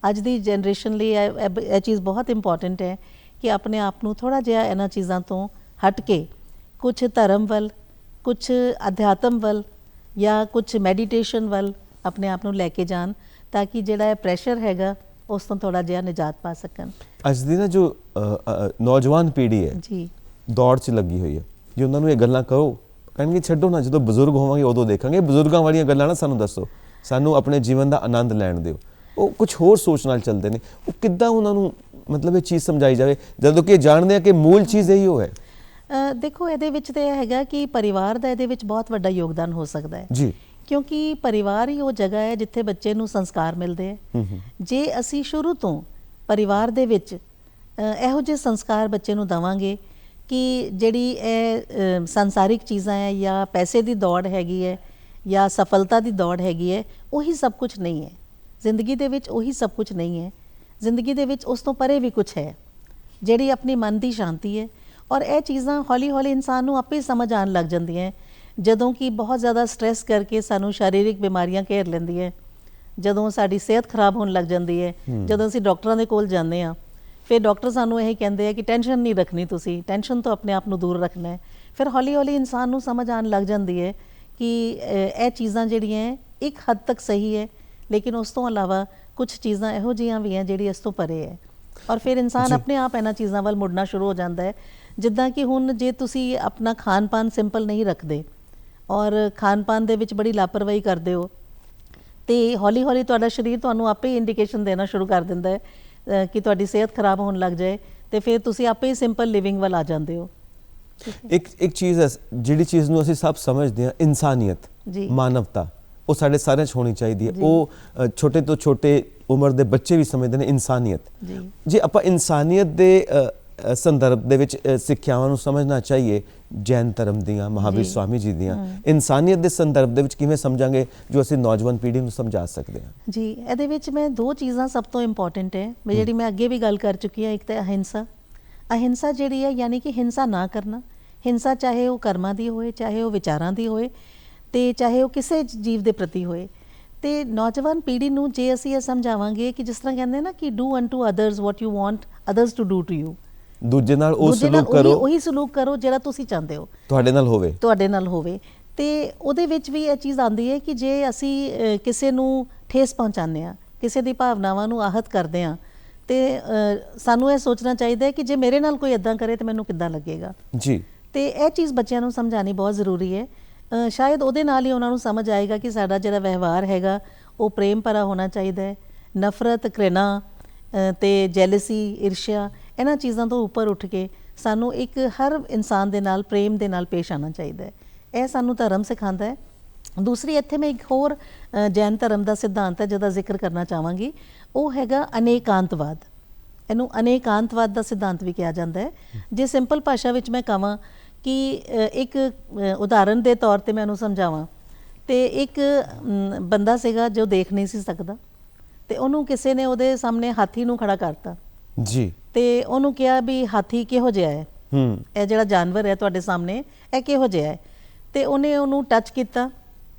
ਅੱਜ ਦੀ ਜਨਰੇਸ਼ਨ ਲਈ ਇਹ ਚੀਜ਼ ਬਹੁਤ ਇੰਪੋਰਟੈਂਟ ਹੈ ਕਿ ਆਪਣੇ ਆਪ ਨੂੰ ਥੋੜ੍ਹਾ ਜਿਹਾ ਇਹਨਾਂ ਚੀਜ਼ਾਂ ਤੋਂ ਹਟ ਕੇ ਕੁਛ ਧਰਮ ਵੱਲ, ਕੁਛ ਅਧਿਆਤਮ ਵੱਲ ਜਾਂ ਕੁਛ ਮੈਡੀਟੇਸ਼ਨ ਵੱਲ ਆਪਣੇ ਆਪ ਨੂੰ ਲੈ ਕੇ ਜਾਣ, ਤਾਂ ਕਿ ਜਿਹੜਾ ਇਹ ਪ੍ਰੈਸ਼ਰ ਹੈਗਾ ਉਸ ਤੋਂ ਥੋੜ੍ਹਾ ਜਿਹਾ ਨਿਜਾਤ ਪਾ ਸਕਣ। ਅੱਜ ਦੀ ਨਾ ਜੋ ਨੌਜਵਾਨ ਪੀੜ੍ਹੀ ਹੈ ਜੀ, ਦੌੜ 'ਚ ਲੱਗੀ ਹੋਈ ਹੈ, ਜੇ ਉਹਨਾਂ ਨੂੰ ਇਹ ਗੱਲਾਂ ਕਹੋ, ਕਹਿਣਗੇ ਛੱਡੋ ਨਾ, ਜਦੋਂ ਬਜ਼ੁਰਗ ਹੋਵਾਂਗੇ ਉਦੋਂ ਦੇਖਾਂਗੇ, ਬਜ਼ੁਰਗਾਂ ਵਾਲੀਆਂ ਗੱਲਾਂ ਨਾ ਸਾਨੂੰ ਦੱਸੋ, ਸਾਨੂੰ ਆਪਣੇ ਜੀਵਨ ਦਾ ਆਨੰਦ ਲੈਣ ਦਿਓ। ਉਹ ਕੁਝ ਹੋਰ ਸੋਚ ਨਾਲ ਚੱਲਦੇ ਨੇ। ਉਹ ਕਿੱਦਾਂ ਉਹਨਾਂ ਨੂੰ ਮਤਲਬ ਇਹ ਚੀਜ਼ ਸਮਝਾਈ ਜਾਵੇ, ਜਦੋਂ ਕਿ ਜਾਣਦੇ ਆ ਕਿ ਮੂਲ ਚੀਜ਼ ਇਹੀ ਉਹ ਹੈ। ਦੇਖੋ, ਇਹਦੇ ਵਿੱਚ ਤਾਂ ਇਹ ਹੈਗਾ ਕਿ ਪਰਿਵਾਰ ਦਾ ਇਹਦੇ ਵਿੱਚ ਬਹੁਤ ਵੱਡਾ ਯੋਗਦਾਨ ਹੋ ਸਕਦਾ ਹੈ ਜੀ, ਕਿਉਂਕਿ ਪਰਿਵਾਰ ਹੀ ਉਹ ਜਗ੍ਹਾ ਹੈ ਜਿੱਥੇ ਬੱਚੇ ਨੂੰ ਸੰਸਕਾਰ ਮਿਲਦੇ ਹੈ। ਜੇ ਅਸੀਂ ਸ਼ੁਰੂ ਤੋਂ ਪਰਿਵਾਰ ਦੇ ਵਿੱਚ ਇਹੋ ਜਿਹੇ ਸੰਸਕਾਰ ਬੱਚੇ ਨੂੰ ਦੇਵਾਂਗੇ ਕਿ ਜਿਹੜੀ ਇਹ ਸੰਸਾਰਿਕ ਚੀਜ਼ਾਂ ਹੈ ਜਾਂ ਪੈਸੇ ਦੀ ਦੌੜ ਹੈਗੀ ਹੈ ਜਾਂ ਸਫਲਤਾ ਦੀ ਦੌੜ ਹੈਗੀ ਹੈ, ਉਹੀ ਸਭ ਕੁਝ ਨਹੀਂ ਹੈ ਜ਼ਿੰਦਗੀ ਦੇ ਵਿੱਚ, ਉਹੀ ਸਭ ਕੁਝ ਨਹੀਂ ਹੈ ਜ਼ਿੰਦਗੀ ਦੇ ਵਿੱਚ। ਉਸ ਤੋਂ ਪਰੇ ਵੀ ਕੁਝ ਹੈ, ਜਿਹੜੀ ਆਪਣੀ ਮਨ ਦੀ ਸ਼ਾਂਤੀ ਹੈ। ਔਰ ਇਹ ਚੀਜ਼ਾਂ ਹੌਲੀ ਹੌਲੀ ਇਨਸਾਨ ਨੂੰ ਆਪੇ ਸਮਝ ਆਉਣ ਲੱਗ ਜਾਂਦੀਆਂ, ਜਦੋਂ ਕਿ ਬਹੁਤ ਜ਼ਿਆਦਾ ਸਟ੍ਰੈਸ ਕਰਕੇ ਸਾਨੂੰ ਸਰੀਰਕ ਬਿਮਾਰੀਆਂ ਘੇਰ ਲੈਂਦੀਆਂ, ਜਦੋਂ ਸਾਡੀ ਸਿਹਤ ਖਰਾਬ ਹੋਣ ਲੱਗ ਜਾਂਦੀ ਹੈ, ਜਦੋਂ ਅਸੀਂ ਡਾਕਟਰਾਂ ਦੇ ਕੋਲ ਜਾਂਦੇ ਹਾਂ, ਫਿਰ ਡਾਕਟਰ ਸਾਨੂੰ ਇਹ ਕਹਿੰਦੇ ਆ ਕਿ ਟੈਨਸ਼ਨ ਨਹੀਂ ਰੱਖਣੀ, ਤੁਸੀਂ ਟੈਨਸ਼ਨ ਤੋਂ ਆਪਣੇ ਆਪ ਨੂੰ ਦੂਰ ਰੱਖਣਾ ਹੈ। ਫਿਰ ਹੌਲੀ ਹੌਲੀ ਇਨਸਾਨ ਨੂੰ ਸਮਝ ਆਉਣ ਲੱਗ ਜਾਂਦੀ ਹੈ ਕਿ ਇਹ ਚੀਜ਼ਾਂ ਜਿਹੜੀਆਂ ਇੱਕ ਹੱਦ ਤੱਕ ਸਹੀ ਹੈ, ਲੇਕਿਨ ਉਸ ਤੋਂ ਇਲਾਵਾ ਕੁਝ ਚੀਜ਼ਾਂ ਇਹੋ ਜਿਹੀਆਂ ਵੀ ਹੈ ਜਿਹੜੀ ਇਸ ਤੋਂ ਪਰੇ ਹੈ। ਔਰ ਫਿਰ ਇਨਸਾਨ ਆਪਣੇ ਆਪ ਇਹਨਾਂ ਚੀਜ਼ਾਂ ਵੱਲ ਮੁੜਨਾ ਸ਼ੁਰੂ ਹੋ ਜਾਂਦਾ ਹੈ। ਜਿੱਦਾਂ ਕਿ ਹੁਣ ਜੇ ਤੁਸੀਂ ਆਪਣਾ ਖਾਣ ਪਾਨ ਸਿੰਪਲ ਨਹੀਂ ਰੱਖਦੇ ਔਰ ਖਾਣ ਪਾਨ ਦੇ ਵਿੱਚ ਬੜੀ ਲਾਪਰਵਾਹੀ ਕਰਦੇ ਹੋ, ਤੇ ਹੌਲੀ ਹੌਲੀ ਤੁਹਾਡਾ ਸਰੀਰ ਤੁਹਾਨੂੰ ਆਪੇ ਹੀ ਇੰਡੀਕੇਸ਼ਨ ਦੇਣਾ ਸ਼ੁਰੂ ਕਰ ਦਿੰਦਾ ਹੈ ਕਿ ਤੁਹਾਡੀ ਸਿਹਤ ਖਰਾਬ ਹੋਣ ਲੱਗ ਜਾਏ, ਤੇ ਫਿਰ ਤੁਸੀਂ ਆਪੇ ਹੀ ਸਿੰਪਲ ਲਿਵਿੰਗ ਵੱਲ ਆ ਜਾਂਦੇ ਹੋ। ਇੱਕ ਚੀਜ਼ ਹੈ ਜਿਹੜੀ ਚੀਜ਼ ਨੂੰ ਅਸੀਂ ਸਭ ਸਮਝਦੇ ਹਾਂ, ਇਨਸਾਨੀਅਤ, ਮਾਨਵਤਾ, ਉਹ ਸਾਡੇ ਸਾਰਿਆਂ 'ਚ ਹੋਣੀ ਚਾਹੀਦੀ ਹੈ। ਉਹ ਛੋਟੇ ਤੋਂ ਛੋਟੇ ਉਮਰ ਦੇ ਬੱਚੇ ਵੀ ਸਮਝਦੇ ਨੇ ਇਨਸਾਨੀਅਤ। ਜੇ ਆਪਾਂ ਇਨਸਾਨੀਅਤ ਦੇ ਸੰਦਰਭ ਦੇ ਵਿੱਚ ਸਿੱਖਿਆਵਾਂ ਨੂੰ ਸਮਝਣਾ ਚਾਹੀਏ, ਜੈਨ ਧਰਮ ਦੀਆਂ, ਮਹਾਵੀਰ ਸਵਾਮੀ ਜੀ ਦੀਆਂ, ਇਨਸਾਨੀਅਤ ਦੇ ਸੰਦਰਭ ਦੇ ਵਿੱਚ ਕਿਵੇਂ ਸਮਝਾਂਗੇ ਜੋ ਅਸੀਂ ਨੌਜਵਾਨ ਪੀੜ੍ਹੀ ਨੂੰ ਸਮਝਾ ਸਕਦੇ ਹਾਂ? ਜੀ, ਇਹਦੇ ਵਿੱਚ ਮੈਂ ਦੋ ਚੀਜ਼ਾਂ ਸਭ ਤੋਂ ਇੰਪੋਰਟੈਂਟ ਹੈ, ਜਿਹੜੀ ਮੈਂ ਅੱਗੇ ਵੀ ਗੱਲ ਕਰ ਚੁੱਕੀ ਹਾਂ। ਇੱਕ ਤਾਂ ਅਹਿੰਸਾ। ਅਹਿੰਸਾ ਜਿਹੜੀ ਹੈ ਯਾਨੀ ਕਿ ਹਿੰਸਾ ਨਾ ਕਰਨਾ। ਹਿੰਸਾ ਚਾਹੇ ਉਹ ਕਰਮਾਂ ਦੀ ਹੋਏ, ਚਾਹੇ ਉਹ ਵਿਚਾਰਾਂ ਦੀ ਹੋਏ, ਤੇ ਚਾਹੇ ਉਹ ਕਿਸੇ ਜੀਵ ਦੇ ਪ੍ਰਤੀ ਹੋਏ। ਤੇ ਨੌਜਵਾਨ ਪੀੜ੍ਹੀ ਨੂੰ ਜੇ ਅਸੀਂ ਇਹ ਸਮਝਾਵਾਂਗੇ ਕਿ ਜਿਸ ਤਰ੍ਹਾਂ ਕਹਿੰਦੇ ਨਾ ਕਿ do unto others what you want others to do to you, ਦੂਜੇ ਨਾਲ ਉਹ ਸਲੂਕ ਕਰੋ, ਉਹੀ ਸਲੂਕ ਕਰੋ ਜਿਹੜਾ ਤੁਸੀਂ ਚਾਹੁੰਦੇ ਹੋ ਤੁਹਾਡੇ ਨਾਲ ਹੋਵੇ। ਤੇ ਉਹਦੇ ਵਿੱਚ ਵੀ ਇਹ ਚੀਜ਼ ਆਉਂਦੀ ਹੈ ਕਿ ਜੇ ਅਸੀਂ ਕਿਸੇ ਨੂੰ ਠੇਸ ਪਹੁੰਚਾਉਂਦੇ ਹਾਂ, ਕਿਸੇ ਦੀ ਭਾਵਨਾਵਾਂ ਨੂੰ ਆਹਤ ਕਰਦੇ ਹਾਂ, ਤੇ ਸਾਨੂੰ ਇਹ ਸੋਚਣਾ ਚਾਹੀਦਾ ਹੈ ਕਿ ਜੇ ਮੇਰੇ ਨਾਲ ਕੋਈ ਇੱਦਾਂ ਕਰੇ ਤਾਂ ਮੈਨੂੰ ਕਿੱਦਾਂ ਲੱਗੇਗਾ ਜੀ। ਤੇ ਇਹ ਚੀਜ਼ ਬੱਚਿਆਂ ਨੂੰ ਸਮਝਾਉਣੀ ਬਹੁਤ ਜ਼ਰੂਰੀ ਹੈ। ਸ਼ਾਇਦ ਉਹਦੇ ਨਾਲ ਹੀ ਉਹਨਾਂ ਨੂੰ ਸਮਝ ਆਏਗਾ ਕਿ ਸਾਡਾ ਜਿਹੜਾ ਵਿਵਹਾਰ ਹੈਗਾ ਉਹ ਪ੍ਰੇਮ ਭਰਾ ਹੋਣਾ ਚਾਹੀਦਾ ਹੈ। ਨਫ਼ਰਤ, ਘ੍ਰਿਣਾ ਤੇ ਜੈਲਸੀ, ਈਰਸ਼ਾ, ਇਹਨਾਂ ਚੀਜ਼ਾਂ ਤੋਂ ਉੱਪਰ ਉੱਠ ਕੇ ਸਾਨੂੰ ਇੱਕ ਹਰ ਇਨਸਾਨ ਦੇ ਨਾਲ ਪ੍ਰੇਮ ਦੇ ਨਾਲ ਪੇਸ਼ ਆਉਣਾ ਚਾਹੀਦਾ ਹੈ। ਇਹ ਸਾਨੂੰ ਧਰਮ ਸਿਖਾਉਂਦਾ ਹੈ। ਦੂਸਰੀ ਇੱਥੇ ਮੈਂ ਇੱਕ ਹੋਰ ਜੈਨ ਧਰਮ ਦਾ ਸਿਧਾਂਤ ਹੈ ਜਿਹਦਾ ਜ਼ਿਕਰ ਕਰਨਾ ਚਾਹਾਂਗੀ, ਉਹ ਹੈਗਾ ਅਨੇਕਾਂਤਵਾਦ। ਇਹਨੂੰ ਅਨੇਕਾਂਤਵਾਦ ਦਾ ਸਿਧਾਂਤ ਵੀ ਕਿਹਾ ਜਾਂਦਾ ਹੈ। ਜੇ ਸਿੰਪਲ ਭਾਸ਼ਾ ਵਿੱਚ ਮੈਂ ਕਹਾਂ ਕਿ ਇੱਕ ਉਦਾਹਰਨ ਦੇ ਤੌਰ ਤੇ ਮੈਂ ਉਹਨੂੰ ਸਮਝਾਵਾਂ, ਤੇ ਇੱਕ ਬੰਦਾ ਸੀਗਾ ਜੋ ਦੇਖ ਨਹੀਂ ਸੀ ਸਕਦਾ, ਤੇ ਉਹਨੂੰ ਕਿਸੇ ਨੇ ਉਹਦੇ ਸਾਹਮਣੇ ਹਾਥੀ ਨੂੰ ਖੜਾ ਕਰਤਾ ਜੀ, ਤੇ ਉਹਨੂੰ ਕਿਹਾ ਵੀ ਹਾਥੀ ਕਿਹੋ ਜਿਹਾ ਹੈ, ਇਹ ਜਿਹੜਾ ਜਾਨਵਰ ਹੈ ਤੁਹਾਡੇ ਸਾਹਮਣੇ ਇਹ ਕਿਹੋ ਜਿਹਾ ਹੈ। ਤੇ ਉਹਨੇ ਉਹਨੂੰ ਟੱਚ ਕੀਤਾ,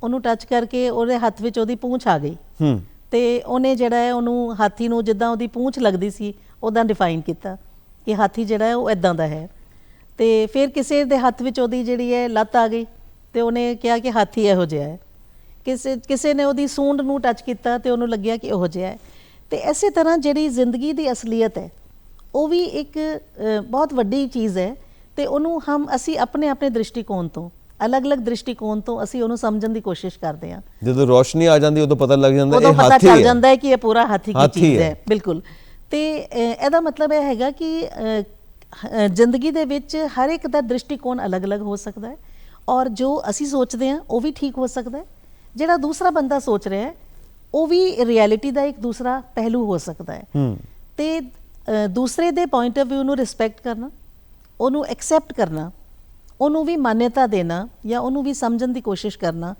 ਉਹਨੂੰ ਟੱਚ ਕਰਕੇ ਉਹਦੇ ਹੱਥ ਵਿੱਚ ਉਹਦੀ ਪੂੰਛ ਆ ਗਈ, ਤੇ ਉਹਨੇ ਜਿਹੜਾ ਹੈ ਉਹਨੂੰ ਹਾਥੀ ਨੂੰ ਜਿੱਦਾਂ ਉਹਦੀ ਪੂੰਛ ਲੱਗਦੀ ਸੀ ਉੱਦਾਂ ਡਿਫਾਈਨ ਕੀਤਾ ਕਿ ਹਾਥੀ ਜਿਹੜਾ ਹੈ ਉਹ ਇੱਦਾਂ ਦਾ ਹੈ। ਤੇ ਫਿਰ ਕਿਸੇ ਦੇ ਹੱਥ ਵਿੱਚ ਉਹਦੀ ਜਿਹੜੀ ਹੈ ਲੱਤ ਆ ਗਈ, ਤੇ ਉਹਨੇ ਕਿਹਾ ਕਿ ਹਾਥੀ ਇਹੋ ਜਿਹਾ ਹੈ। ਕਿਸੇ ਨੇ ਉਹਦੀ ਸੂੰਡ ਨੂੰ ਟੱਚ ਕੀਤਾ ਤੇ ਉਹਨੂੰ ਲੱਗਿਆ ਕਿ ਉਹੋ ਜਿਹਾ ਹੈ। ਤੇ ਇਸੇ ਤਰ੍ਹਾਂ ਜਿਹੜੀ ਜ਼ਿੰਦਗੀ ਦੀ ਅਸਲੀਅਤ ਹੈ ਉਹ ਵੀ ਇੱਕ ਬਹੁਤ ਵੱਡੀ ਚੀਜ਼ ਹੈ, ਤੇ ਉਹਨੂੰ ਅਸੀਂ ਆਪਣੇ ਆਪਣੇ ਦ੍ਰਿਸ਼ਟੀਕੋਣ ਤੋਂ, ਅਲੱਗ-ਅਲੱਗ ਦ੍ਰਿਸ਼ਟੀਕੋਣ ਤੋਂ ਅਸੀਂ ਉਹਨੂੰ ਸਮਝਣ ਦੀ ਕੋਸ਼ਿਸ਼ ਕਰਦੇ ਹਾਂ। ਜਦੋਂ ਰੋਸ਼ਨੀ ਆ ਜਾਂਦੀ ਉਦੋਂ ਪਤਾ ਲੱਗ ਜਾਂਦਾ ਇਹ ਪਤਾ ਚੱਲ ਜਾਂਦਾ ਹੈ ਕਿ ਇਹ ਪੂਰਾ ਹਾਥੀ ਕੀ ਚੀਜ਼ ਹੈ। ਬਿਲਕੁਲ। ਤੇ ਇਹਦਾ ਮਤਲਬ ਇਹ ਹੈਗਾ ਕਿ ਜ਼ਿੰਦਗੀ ਦੇ ਵਿੱਚ ਹਰ ਇੱਕ ਦਾ ਦ੍ਰਿਸ਼ਟੀਕੋਣ ਅਲੱਗ-ਅਲੱਗ ਹੋ ਸਕਦਾ ਹੈ, ਔਰ ਜੋ ਅਸੀਂ ਸੋਚਦੇ ਹਾਂ ਉਹ ਵੀ ਠੀਕ ਹੋ ਸਕਦਾ ਹੈ, ਜਿਹੜਾ ਦੂਸਰਾ ਬੰਦਾ ਸੋਚ ਰਿਹਾ ਹੈ ਉਹ ਵੀ ਰਿਐਲਿਟੀ ਦਾ ਇੱਕ ਦੂਸਰਾ ਪਹਿਲੂ ਹੋ ਸਕਦਾ ਹੈ। ਤੇ ਦੂਸਰੇ ਦੇ ਪੁਆਇੰਟ ਆਫ ਵਿਊ ਨੂੰ ਰਿਸਪੈਕਟ ਕਰਨਾ, ਉਹਨੂੰ ਐਕਸੈਪਟ ਕਰਨਾ, ਉਹਨੂੰ ਵੀ ਮਾਨਿਅਤਾ ਦੇਣਾ ਜਾਂ ਉਹਨੂੰ ਵੀ ਸਮਝਣ ਦੀ ਕੋਸ਼ਿਸ਼ ਕਰਨਾ,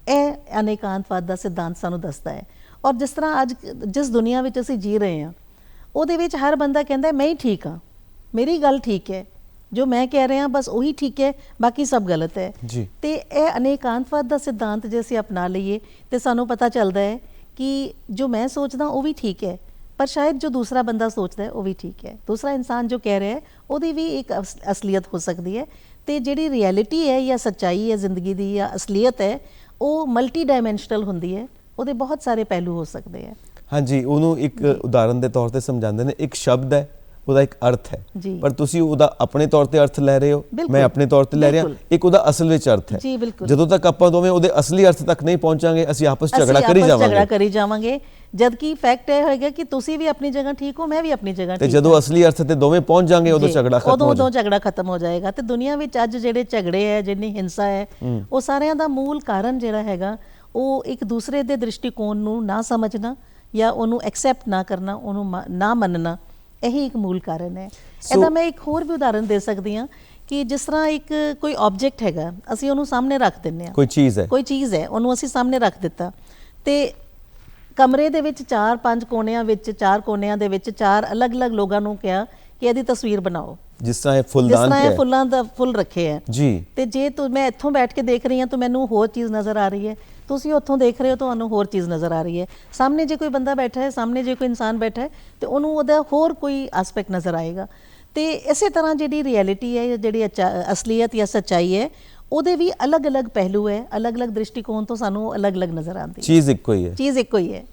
ਇਹ ਅਨੇਕਾਂਤਵਾਦ ਦਾ ਸਿਧਾਂਤ ਸਾਨੂੰ ਦੱਸਦਾ ਹੈ। ਔਰ ਜਿਸ ਤਰ੍ਹਾਂ ਅੱਜ ਜਿਸ ਦੁਨੀਆ ਵਿੱਚ ਅਸੀਂ ਜੀ ਰਹੇ ਹਾਂ ਉਹਦੇ ਵਿੱਚ ਹਰ ਬੰਦਾ ਕਹਿੰਦਾ ਮੈਂ ਹੀ ਠੀਕ ਹਾਂ, ਮੇਰੀ ਗੱਲ ਠੀਕ ਹੈ, ਜੋ ਮੈਂ ਕਹਿ ਰਿਹਾ ਬਸ ਉਹੀ ਠੀਕ ਹੈ, ਬਾਕੀ ਸਭ ਗਲਤ ਹੈ ਜੀ। ਤੇ ਇਹ ਅਨੇਕਾਂਤਵਾਦ ਦਾ ਸਿਧਾਂਤ ਜੇ ਅਸੀਂ ਅਪਣਾ ਲਈਏ ਤੇ ਸਾਨੂੰ ਪਤਾ ਚੱਲਦਾ ਹੈ ਕਿ ਜੋ ਮੈਂ ਸੋਚਦਾ ਉਹ ਵੀ ਠੀਕ ਹੈ, ਪਰ ਸ਼ਾਇਦ ਜੋ ਦੂਸਰਾ ਬੰਦਾ ਸੋਚਦਾ ਹੈ ਉਹ ਵੀ ਠੀਕ ਹੈ, ਦੂਸਰਾ ਇਨਸਾਨ ਜੋ ਕਹਿ ਰਿਹਾ ਹੈ ਉਹਦੀ ਵੀ ਇੱਕ ਅਸਲੀਅਤ ਹੋ ਸਕਦੀ ਹੈ। ਤੇ ਜਿਹੜੀ ਰਿਐਲਿਟੀ ਹੈ ਜਾਂ ਸੱਚਾਈ ਹੈ ਜ਼ਿੰਦਗੀ ਦੀ ਜਾਂ ਅਸਲੀਅਤ ਹੈ ਉਹ ਮਲਟੀ ਡਾਇਮੈਂਸ਼ਨਲ ਹੁੰਦੀ ਹੈ, ਉਹਦੇ ਬਹੁਤ ਸਾਰੇ ਪਹਿਲੂ ਹੋ ਸਕਦੇ ਹੈ। ਹਾਂਜੀ, ਉਹਨੂੰ ਇੱਕ ਉਦਾਹਰਨ ਦੇ ਤੌਰ ਤੇ ਸਮਝਾਉਂਦੇ ਨੇ, ਇੱਕ ਸ਼ਬਦ ਹੈ ਉਹਦਾ ਇੱਕ ਅਰਥ ਹੈ, ਪਰ ਤੁਸੀਂ ਉਹਦਾ ਆਪਣੇ ਤੌਰ ਤੇ ਅਰਥ ਲੈ ਰਹੇ ਹੋ, ਮੈਂ ਆਪਣੇ ਤੌਰ ਤੇ ਲੈ ਰਿਹਾ, ਇੱਕ ਉਹਦਾ ਅਸਲ ਵਿੱਚ ਅਰਥ ਹੈ। ਜਦੋਂ ਤੱਕ ਆਪਾਂ ਦੋਵੇਂ ਉਹਦੇ ਅਸਲੀ ਅਰਥ ਤੱਕ ਨਹੀਂ ਪਹੁੰਚਾਂਗੇ ਅਸੀਂ ਆਪਸ ਝਗੜਾ ਕਰੀ ਜਾਵਾਂਗੇ, ਜਦਕਿ ਫੈਕਟ ਇਹ ਹੋਏਗਾ ਕਿ ਤੁਸੀਂ ਵੀ ਆਪਣੀ ਜਗ੍ਹਾ ਠੀਕ ਹੋ, ਮੈਂ ਵੀ ਆਪਣੀ ਜਗ੍ਹਾ ਠੀਕ ਹਾਂ। ਤੇ ਜਦੋਂ ਅਸਲੀ ਅਰਥ ਤੇ ਦੋਵੇਂ ਪਹੁੰਚ ਜਾਣਗੇ ਉਦੋਂ ਝਗੜਾ ਖਤਮ ਹੋ ਜਾਏਗਾ। ਤੇ ਦੁਨੀਆ ਵਿੱਚ ਅੱਜ ਜਿਹੜੇ ਝਗੜੇ ਹੈ, ਜਿੰਨੀ ਹਿੰਸਾ ਹੈ, ਉਹ ਸਾਰਿਆਂ ਦਾ ਮੂਲ ਕਾਰਨ ਜਿਹੜਾ ਹੈਗਾ ਉਹ ਇੱਕ ਦੂਸਰੇ ਦੇ ਦ੍ਰਿਸ਼ਟੀਕੋਣ ਨੂੰ ਨਾ ਸਮਝਣਾ ਜਾਂ ਉਹਨੂੰ ਐਕਸੈਪਟ ਨਾ ਕਰਨਾ, ਉਹਨੂੰ ਨਾ ਮੰਨਣਾ, ਇਹੀ ਇੱਕ ਮੂਲ ਕਾਰਨ ਹੈ। ਇਹਦਾ ਮੈਂ ਇੱਕ ਹੋਰ ਵੀ ਉਦਾਹਰਨ ਦੇ ਸਕਦੀ ਹਾਂ ਕਿ ਜਿਸ ਤਰ੍ਹਾਂ ਇੱਕ ਕੋਈ ਆਬਜੈਕਟ ਹੈਗਾ, ਅਸੀਂ ਉਹਨੂੰ ਸਾਹਮਣੇ ਰੱਖ ਦਿੰਦੇ ਹਾਂ, ਕੋਈ ਚੀਜ਼ ਹੈ ਉਹਨੂੰ ਅਸੀਂ ਸਾਹਮਣੇ ਰੱਖ ਦਿੱਤਾ, ਤੇ ਕਮਰੇ ਦੇ ਵਿੱਚ 4-5 ਕੋਨਿਆਂ ਵਿੱਚ 4 ਕੋਨਿਆਂ ਦੇ ਵਿੱਚ 4 ਅਲੱਗ-ਅਲੱਗ ਲੋਕਾਂ ਨੂੰ ਕਿਹਾ ਕਿ ਇਹਦੀ ਤਸਵੀਰ ਬਣਾਓ, ਜਿਸ ਤਰ੍ਹਾਂ ਇਹ ਫੁੱਲਾਂ ਦਾ ਫੁੱਲ ਰੱਖੇ ਹੈ ਜੀ। ਤੇ ਜੇ ਮੈਂ ਇੱਥੋਂ ਬੈਠ ਕੇ ਦੇਖ ਰਹੀ ਹਾਂ ਤਾਂ ਮੈਨੂੰ ਹੋਰ ਚੀਜ਼ ਨਜ਼ਰ ਆ ਰਹੀ ਹੈ, ਤੁਸੀਂ ਉੱਥੋਂ ਦੇਖ ਰਹੇ ਹੋ ਤੁਹਾਨੂੰ ਹੋਰ ਚੀਜ਼ ਨਜ਼ਰ ਆ ਰਹੀ ਹੈ। ਸਾਹਮਣੇ ਜੇ ਕੋਈ ਬੰਦਾ ਬੈਠਾ ਹੈ, ਸਾਹਮਣੇ ਜੇ ਕੋਈ ਇਨਸਾਨ ਬੈਠਾ ਹੈ ਤੇ ਉਹਨੂੰ ਉਹਦਾ ਹੋਰ ਕੋਈ ਐਸਪੈਕਟ ਨਜ਼ਰ ਆਏਗਾ। ਤੇ ਇਸੇ ਤਰ੍ਹਾਂ ਜਿਹੜੀ ਰਿਐਲਿਟੀ ਹੈ, ਜਿਹੜੀ ਅਸਲੀਅਤ ਜਾਂ ਸੱਚਾਈ ਹੈ, ਉਹਦੇ ਵੀ ਅਲੱਗ-ਅਲੱਗ ਪਹਿਲੂ ਹੈ, ਅਲੱਗ-ਅਲੱਗ ਦ੍ਰਿਸ਼ਟੀਕੋਣ ਤੋਂ ਸਾਨੂੰ ਅਲੱਗ-ਅਲੱਗ ਨਜ਼ਰ ਆਉਂਦੀ ਹੈ। ਚੀਜ਼ ਇੱਕੋ ਹੀ ਹੈ।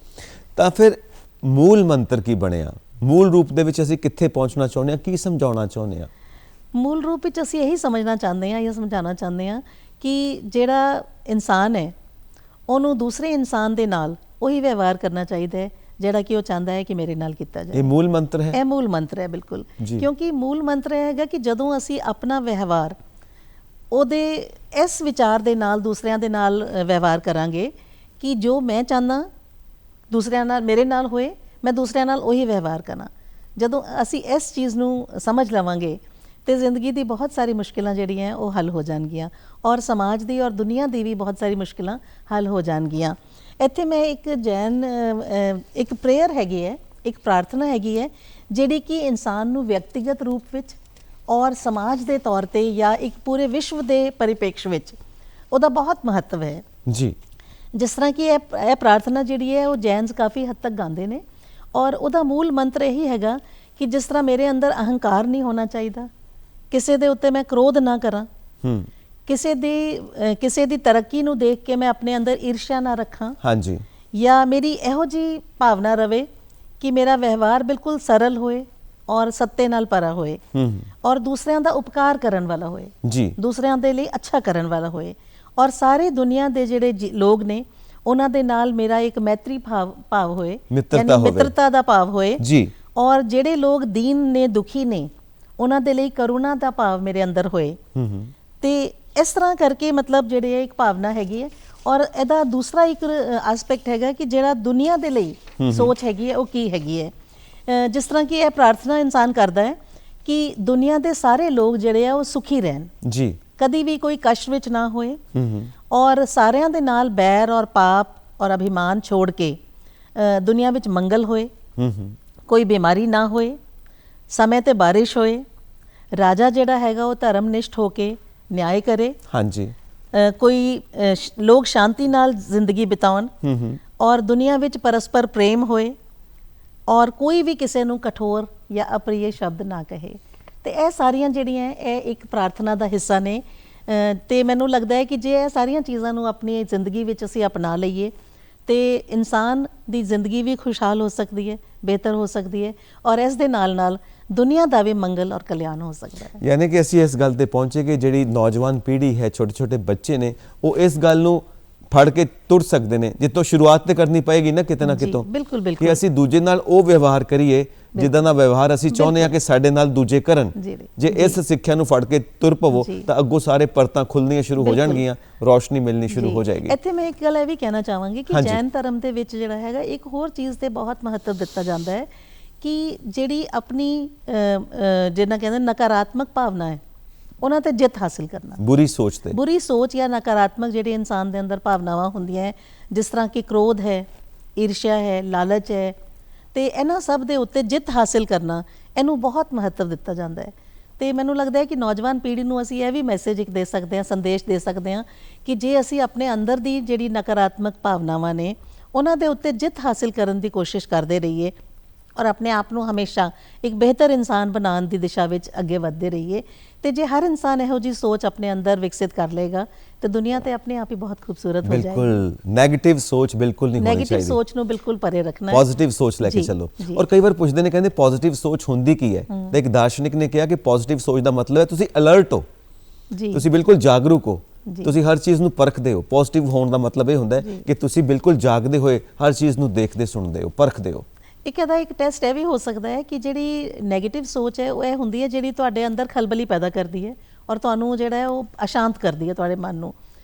ਤਾਂ ਫਿਰ ਮੂਲ ਮੰਤਰ ਕੀ ਬਣਿਆ? ਮੂਲ ਰੂਪ ਦੇ ਵਿੱਚ ਅਸੀਂ ਕਿੱਥੇ ਪਹੁੰਚਣਾ ਚਾਹੁੰਦੇ ਹਾਂ, ਕੀ ਸਮਝਾਉਣਾ ਚਾਹੁੰਦੇ ਹਾਂ? ਮੂਲ ਰੂਪ ਵਿੱਚ ਅਸੀਂ ਇਹੀ ਸਮਝਣਾ ਚਾਹੁੰਦੇ ਹਾਂ ਜਾਂ ਸਮਝਾਉਣਾ ਚਾਹੁੰਦੇ ਹਾਂ ਕਿ ਜਿਹੜਾ ਇਨਸਾਨ ਹੈ ਉਹਨੂੰ ਦੂਸਰੇ ਇਨਸਾਨ ਦੇ ਨਾਲ ਉਹੀ ਵਿਵਹਾਰ ਕਰਨਾ ਚਾਹੀਦਾ ਹੈ ਜਿਹੜਾ ਕਿ ਉਹ ਚਾਹੁੰਦਾ ਹੈ ਕਿ ਮੇਰੇ ਨਾਲ ਕੀਤਾ ਜਾਏ। ਇਹ ਮੂਲ ਮੰਤਰ ਹੈ। ਇਹ ਮੂਲ ਮੰਤਰ ਹੈ, ਬਿਲਕੁਲ। ਕਿਉਂਕਿ ਮੂਲ ਮੰਤਰ ਇਹ ਹੈਗਾ ਕਿ ਜਦੋਂ ਅਸੀਂ ਆਪਣਾ ਵਿਵਹਾਰ ਉਹਦੇ ਇਸ ਵਿਚਾਰ ਦੇ ਨਾਲ ਦੂਸਰਿਆਂ ਦੇ ਨਾਲ ਵਿਵਹਾਰ ਕਰਾਂਗੇ ਕਿ ਜੋ ਮੈਂ ਚਾਹੁੰਦਾ ਦੂਸਰਿਆਂ ਨਾਲ ਮੇਰੇ ਨਾਲ ਹੋਏ, ਮੈਂ ਦੂਸਰਿਆਂ ਨਾਲ ਉਹੀ ਵਿਵਹਾਰ ਕਰਾਂ, ਜਦੋਂ ਅਸੀਂ ਇਸ ਚੀਜ਼ ਨੂੰ ਸਮਝ ਲਵਾਂਗੇ ਤੇ ਜ਼ਿੰਦਗੀ ਦੀ ਬਹੁਤ ਸਾਰੀ ਮੁਸ਼ਕਿਲਾਂ ਜਿਹੜੀਆਂ ਉਹ ਹੱਲ ਹੋ ਜਾਣਗੀਆਂ, ਔਰ ਸਮਾਜ ਦੀ ਔਰ ਦੁਨੀਆ ਦੀ ਵੀ ਬਹੁਤ ਸਾਰੀ ਮੁਸ਼ਕਿਲਾਂ ਹੱਲ ਹੋ ਜਾਣਗੀਆਂ। ਇੱਥੇ ਮੈਂ ਇੱਕ ਇੱਕ ਪ੍ਰੇਅਰ ਹੈਗੀ ਹੈ, ਇੱਕ ਪ੍ਰਾਰਥਨਾ ਹੈਗੀ ਹੈ ਜਿਹੜੀ ਕਿ ਇਨਸਾਨ ਨੂੰ ਵਿਅਕਤੀਗਤ ਰੂਪ ਵਿੱਚ ਔਰ ਸਮਾਜ ਦੇ ਤੌਰ ਤੇ ਜਾਂ ਇੱਕ ਪੂਰੇ ਵਿਸ਼ਵ ਦੇ ਪਰਿਪੇਕਸ਼ ਵਿੱਚ ਉਹਦਾ ਬਹੁਤ ਮਹੱਤਵ ਹੈ ਜੀ। ਜਿਸ ਤਰ੍ਹਾਂ ਕਿ ਇਹ ਪ੍ਰਾਰਥਨਾ ਜਿਹੜੀ ਹੈ ਉਹ ਜੈਨਸ ਕਾਫੀ ਹੱਦ ਤੱਕ ਗਾਉਂਦੇ ਨੇ, ਔਰ ਉਹਦਾ ਮੂਲ ਮੰਤਰ ਇਹੀ ਹੈਗਾ ਕਿ ਜਿਸ ਤਰ੍ਹਾਂ ਮੇਰੇ ਅੰਦਰ ਅਹੰਕਾਰ ਨਹੀਂ ਹੋਣਾ ਚਾਹੀਦਾ, ਕਿਸੇ ਦੇ ਉੱਤੇ ਮੈਂ ਕ੍ਰੋਧ ਨਾ ਕਰਾਂ, ਕਿਸੇ ਦੀ ਤਰੱਕੀ ਨੂੰ ਦੇਖ ਕੇ ਮੈਂ ਆਪਣੇ ਅੰਦਰ ਈਰਸ਼ਾ ਨਾ ਰੱਖਾਂ, ਹਾਂਜੀ, ਜਾਂ ਮੇਰੀ ਇਹੋ ਜਿਹੀ ਭਾਵਨਾ ਰਵੇ ਕਿ ਮੇਰਾ ਵਿਵਹਾਰ ਬਿਲਕੁਲ ਸਰਲ ਹੋਏ ਔਰ ਸੱਤੇ ਨਾਲ ਭਰਾ ਹੋਏ, ਔਰ ਦੂਸਰਿਆਂ ਦਾ ਉਪਕਾਰ ਕਰਨ ਵਾਲਾ ਹੋਏ ਜੀ, ਦੂਸਰਿਆਂ ਦੇ ਲਈ ਅੱਛਾ ਕਰਨ ਵਾਲਾ ਹੋਏ, ਔਰ ਸਾਰੇ ਦੁਨੀਆ ਦੇ ਜਿਹੜੇ ਲੋਕ ਨੇ ਉਹਨਾਂ ਦੇ ਨਾਲ ਮੇਰਾ ਇੱਕ ਮੈਤਰੀ ਭਾਵ ਹੋਏ, ਯਾਨੀ ਮਿੱਤਰਤਾ ਦਾ ਭਾਵ ਹੋਏ ਜੀ, ਔਰ ਜਿਹੜੇ ਲੋਕ ਦੀਨ ਨੇ, ਦੁਖੀ ਨੇ, ਉਹਨਾਂ ਦੇ ਲਈ ਕਰੁਣਾ ਦਾ ਭਾਵ ਮੇਰੇ ਅੰਦਰ ਹੋਏ। ਤੇ ਇਸ ਤਰ੍ਹਾਂ ਕਰਕੇ ਮਤਲਬ ਜਿਹੜੇ ਇੱਕ ਭਾਵਨਾ ਹੈਗੀ ਹੈ। ਔਰ ਇਹਦਾ ਦੂਸਰਾ ਇੱਕ ਐਸਪੈਕਟ ਹੈਗਾ ਕਿ ਜਿਹੜਾ ਦੁਨੀਆ ਦੇ ਲਈ ਸੋਚ ਹੈਗੀ ਹੈ ਉਹ ਕੀ ਹੈਗੀ ਹੈ। ਜਿਸ ਤਰ੍ਹਾਂ ਕਿ ਇਹ ਪ੍ਰਾਰਥਨਾ ਇਨਸਾਨ ਕਰਦਾ ਹੈ ਕਿ ਦੁਨੀਆ ਦੇ ਸਾਰੇ ਲੋਕ ਜਿਹੜੇ ਆ ਉਹ ਸੁਖੀ ਰਹਿਣ ਜੀ, ਕਦੀ ਵੀ ਕੋਈ ਕਸ਼ਟ ਵਿੱਚ ਨਾ ਹੋਏ ਔਰ ਸਾਰਿਆਂ ਦੇ ਨਾਲ ਬੈਰ ਔਰ ਪਾਪ ਔਰ ਅਭਿਮਾਨ ਛੋੜ ਕੇ ਦੁਨੀਆ ਵਿੱਚ ਮੰਗਲ ਹੋਏ, ਕੋਈ ਬਿਮਾਰੀ ਨਾ ਹੋਏ, ਸਮੇਂ ਤੇ ਬਾਰਿਸ਼ ਹੋਏ, ਰਾਜਾ ਜਿਹੜਾ ਹੈਗਾ ਉਹ ਧਰਮਨਿਸ਼ਠ ਹੋ ਕੇ ਨਿਆਂ ਕਰੇ, ਹਾਂਜੀ, ਕੋਈ ਲੋਕ ਸ਼ਾਂਤੀ ਨਾਲ ਜ਼ਿੰਦਗੀ ਬਿਤਾਉਣ ਔਰ ਦੁਨੀਆ ਵਿੱਚ ਪਰਸਪਰ ਪ੍ਰੇਮ ਹੋਏ ਔਰ ਕੋਈ ਵੀ ਕਿਸੇ ਨੂੰ ਕਠੋਰ ਜਾਂ ਅਪ੍ਰਿਯ ਸ਼ਬਦ ਨਾ ਕਹੇ। ਤੇ ਇਹ ਸਾਰੀਆਂ ਜਿਹੜੀਆਂ ਇਹ ਇੱਕ ਪ੍ਰਾਰਥਨਾ ਦਾ ਹਿੱਸਾ ਨੇ ਤੇ ਮੈਨੂੰ ਲੱਗਦਾ ਹੈ ਕਿ ਜੇ ਇਹ ਸਾਰੀਆਂ ਚੀਜ਼ਾਂ ਨੂੰ ਆਪਣੀ ਜ਼ਿੰਦਗੀ ਵਿੱਚ ਅਸੀਂ ਅਪਣਾ ਲਈਏ ਤੇ ਇਨਸਾਨ ਦੀ ਜ਼ਿੰਦਗੀ ਵੀ ਖੁਸ਼ਹਾਲ ਹੋ ਸਕਦੀ ਹੈ, ਬਿਹਤਰ ਹੋ ਸਕਦੀ ਹੈ ਔਰ ਇਸ ਦੇ ਨਾਲ ਨਾਲ ਦੁਨੀਆ ਦਾ ਵੀ ਮੰਗਲ ਔਰ ਕਲਿਆਣ ਹੋ ਸਕਦਾ ਹੈ। ਯਾਨੀ ਕਿ ਅਸੀਂ ਇਸ ਗੱਲ ਤੇ ਪਹੁੰਚੇ ਕਿ ਜਿਹੜੀ ਨੌਜਵਾਨ ਪੀੜ੍ਹੀ ਹੈ, ਛੋਟੇ ਛੋਟੇ ਬੱਚੇ ਨੇ, ਉਹ ਇਸ ਗੱਲ ਨੂੰ ਫੜ ਕੇ ਤੁਰ ਸਕਦੇ ਨੇ, ਜਿੱਤੋਂ ਸ਼ੁਰੂਆਤ ਤੇ ਕਰਨੀ ਪਏਗੀ ਨਾ ਕਿਤੇ ਨਾ ਕਿਤੋਂ, ਬਿਲਕੁਲ ਕਿ ਬਿਲਕੁਲ ਅਸੀਂ ਦੂਜੇ ਨਾਲ ਉਹ ਵਿਵਹਾਰ ਕਰੀਏ ਜਿੱਦਾਂ ਦਾ ਵਿਵਹਾਰ ਅਸੀਂ ਚਾਹੁੰਦੇ ਹਾਂ ਕਿ ਸਾਡੇ ਨਾਲ ਦੂਜੇ ਕਰਨ। ਜੇ ਇਸ ਸਿੱਖਿਆ ਨੂੰ ਫੜ ਕੇ ਤੁਰ ਪਵੋ ਤਾਂ ਅੱਗੋਂ ਸਾਰੇ ਪਰਤਾਂ ਖੁੱਲਣੀਆਂ ਸ਼ੁਰੂ ਹੋ ਜਾਣਗੀਆਂ, ਰੋਸ਼ਨੀ ਮਿਲਣੀ ਸ਼ੁਰੂ ਹੋ ਜਾਏਗੀ। ਇੱਥੇ ਮੈਂ ਇੱਕ ਗੱਲ ਇਹ ਵੀ ਕਹਿਣਾ ਚਾਹਾਂਗੀ ਕਿ ਜੈਨ ਧਰਮ ਦੇ ਵਿੱਚ ਜਿਹੜਾ ਹੈਗਾ ਇੱਕ ਹੋਰ ਚੀਜ਼ ਤੇ ਬਹੁਤ ਮਹੱਤਵ ਦਿੱਤਾ ਜਾਂਦਾ ਹੈ ਕਿ ਜਿਹੜੀ ਆਪਣੀ ਜਿਹਨਾਂ ਕਹਿੰਦੇ ਨਕਾਰਾਤਮਕ ਭਾਵਨਾ ਹੈ ਉਹਨਾਂ ਤੇ ਜਿੱਤ ਹਾਸਿਲ ਕਰਨਾ, ਬੁਰੀ ਸੋਚ ਤੇ, ਬੁਰੀ ਸੋਚ ਜਾਂ ਨਕਾਰਾਤਮਕ ਜਿਹੜੇ ਇਨਸਾਨ ਦੇ ਅੰਦਰ ਭਾਵਨਾਵਾਂ ਹੁੰਦੀਆਂ ਹੈ, ਜਿਸ ਤਰ੍ਹਾਂ ਕਿ ਕ੍ਰੋਧ ਹੈ, ਈਰਸ਼ਾ ਹੈ, ਲਾਲਚ ਹੈ, ਤੇ ਇਹਨਾਂ ਸਭ ਦੇ ਉੱਤੇ ਜਿੱਤ ਹਾਸਿਲ ਕਰਨਾ, ਇਹਨੂੰ ਬਹੁਤ ਮਹੱਤਵ ਦਿੱਤਾ ਜਾਂਦਾ ਹੈ। ਤੇ ਮੈਨੂੰ ਲੱਗਦਾ ਹੈ ਕਿ ਨੌਜਵਾਨ ਪੀੜ੍ਹੀ ਨੂੰ ਅਸੀਂ ਇਹ ਵੀ ਮੈਸੇਜ ਇੱਕ ਦੇ ਸਕਦੇ ਹਾਂ, ਸੰਦੇਸ਼ ਦੇ ਸਕਦੇ ਹਾਂ ਕਿ ਜੇ ਅਸੀਂ ਆਪਣੇ ਅੰਦਰ ਦੀ ਜਿਹੜੀ ਨਕਾਰਾਤਮਕ ਭਾਵਨਾਵਾਂ ਨੇ ਉਹਨਾਂ ਦੇ ਉੱਤੇ ਜਿੱਤ ਹਾਸਿਲ ਕਰਨ ਦੀ ਕੋਸ਼ਿਸ਼ ਕਰਦੇ ਰਹੀਏ ਔਰ ਆਪਣੇ ਆਪ ਨੂੰ ਹਮੇਸ਼ਾ ਇੱਕ ਬਿਹਤਰ ਇਨਸਾਨ ਬਣਾਉਣ ਦੀ ਦਿਸ਼ਾ ਵਿੱਚ ਅੱਗੇ ਵਧਦੇ ਰਹੀਏ, ਤੇ ਜੇ ਹਰ ਇਨਸਾਨ ਇਹੋ ਜਿਹੀ ਸੋਚ ਆਪਣੇ ਅੰਦਰ ਵਿਕਸਿਤ ਕਰ ਲਏਗਾ ਤੇ ਦੁਨੀਆ ਤੇ ਆਪਣੇ ਆਪ ਹੀ ਬਹੁਤ ਖੂਬਸੂਰਤ ਹੋ ਜਾਏਗੀ। ਬਿਲਕੁਲ, ਨੈਗੇਟਿਵ ਸੋਚ ਬਿਲਕੁਲ ਨਹੀਂ ਹੋਣੀ ਚਾਹੀਦੀ, ਨੈਗੇਟਿਵ ਸੋਚ ਨੂੰ ਬਿਲਕੁਲ ਪਰੇ ਰੱਖਣਾ ਹੈ, ਪੋਜ਼ਿਟਿਵ ਸੋਚ ਲੈ ਕੇ ਚੱਲੋ। ਔਰ ਕਈ ਵਾਰ ਪੁੱਛਦੇ ਨੇ, ਕਹਿੰਦੇ ਪੋਜ਼ਿਟਿਵ ਸੋਚ ਹੁੰਦੀ ਕੀ ਹੈ? ਤਾਂ ਇੱਕ ਦਾਰਸ਼ਨਿਕ ਨੇ ਕਿਹਾ ਕਿ ਪੋਜ਼ਿਟਿਵ ਸੋਚ ਦਾ ਮਤਲਬ ਹੈ ਤੁਸੀਂ ਅਲਰਟ ਹੋ, ਤੁਸੀਂ ਬਿਲਕੁਲ ਜਾਗਰੂਕ ਹੋ, ਤੁਸੀਂ ਹਰ ਚੀਜ਼ ਨੂੰ ਪਰਖਦੇ ਹੋ। ਪੋਜ਼ਿਟਿਵ ਹੋਣ ਦਾ ਮਤਲਬ ਇਹ ਹੁੰਦਾ ਹੈ ਕਿ ਤੁਸੀਂ ਬਿਲਕੁਲ ਜਾਗਦੇ ਹੋਏ ਹਰ ਚੀਜ਼ ਨੂੰ ਦੇਖਦੇ ਸੁਣਦੇ ਹੋ, ਪਰਖਦੇ ਹੋ। ਇੱਕ ਇਹਦਾ ਇੱਕ ਟੈਸਟ ਇਹ ਵੀ ਹੋ ਸਕਦਾ ਹੈ ਕਿ ਜਿਹੜੀ ਨੈਗੇਟਿਵ ਸੋਚ ਹੈ ਉਹ ਇਹ ਹੁੰਦੀ ਹੈ ਜਿਹੜੀ ਤੁਹਾਡੇ ਅੰਦਰ ਖਲਬਲੀ ਪੈਦਾ ਕਰਦੀ ਹੈ ਔਰ ਤੁਹਾਨੂੰ ਜਿਹੜਾ ਹੈ ਉਹ ਅਸ਼ਾਂਤ ਕਰਦੀ ਹੈ ਤੁਹਾਡੇ ਮਨ ਨੂੰ,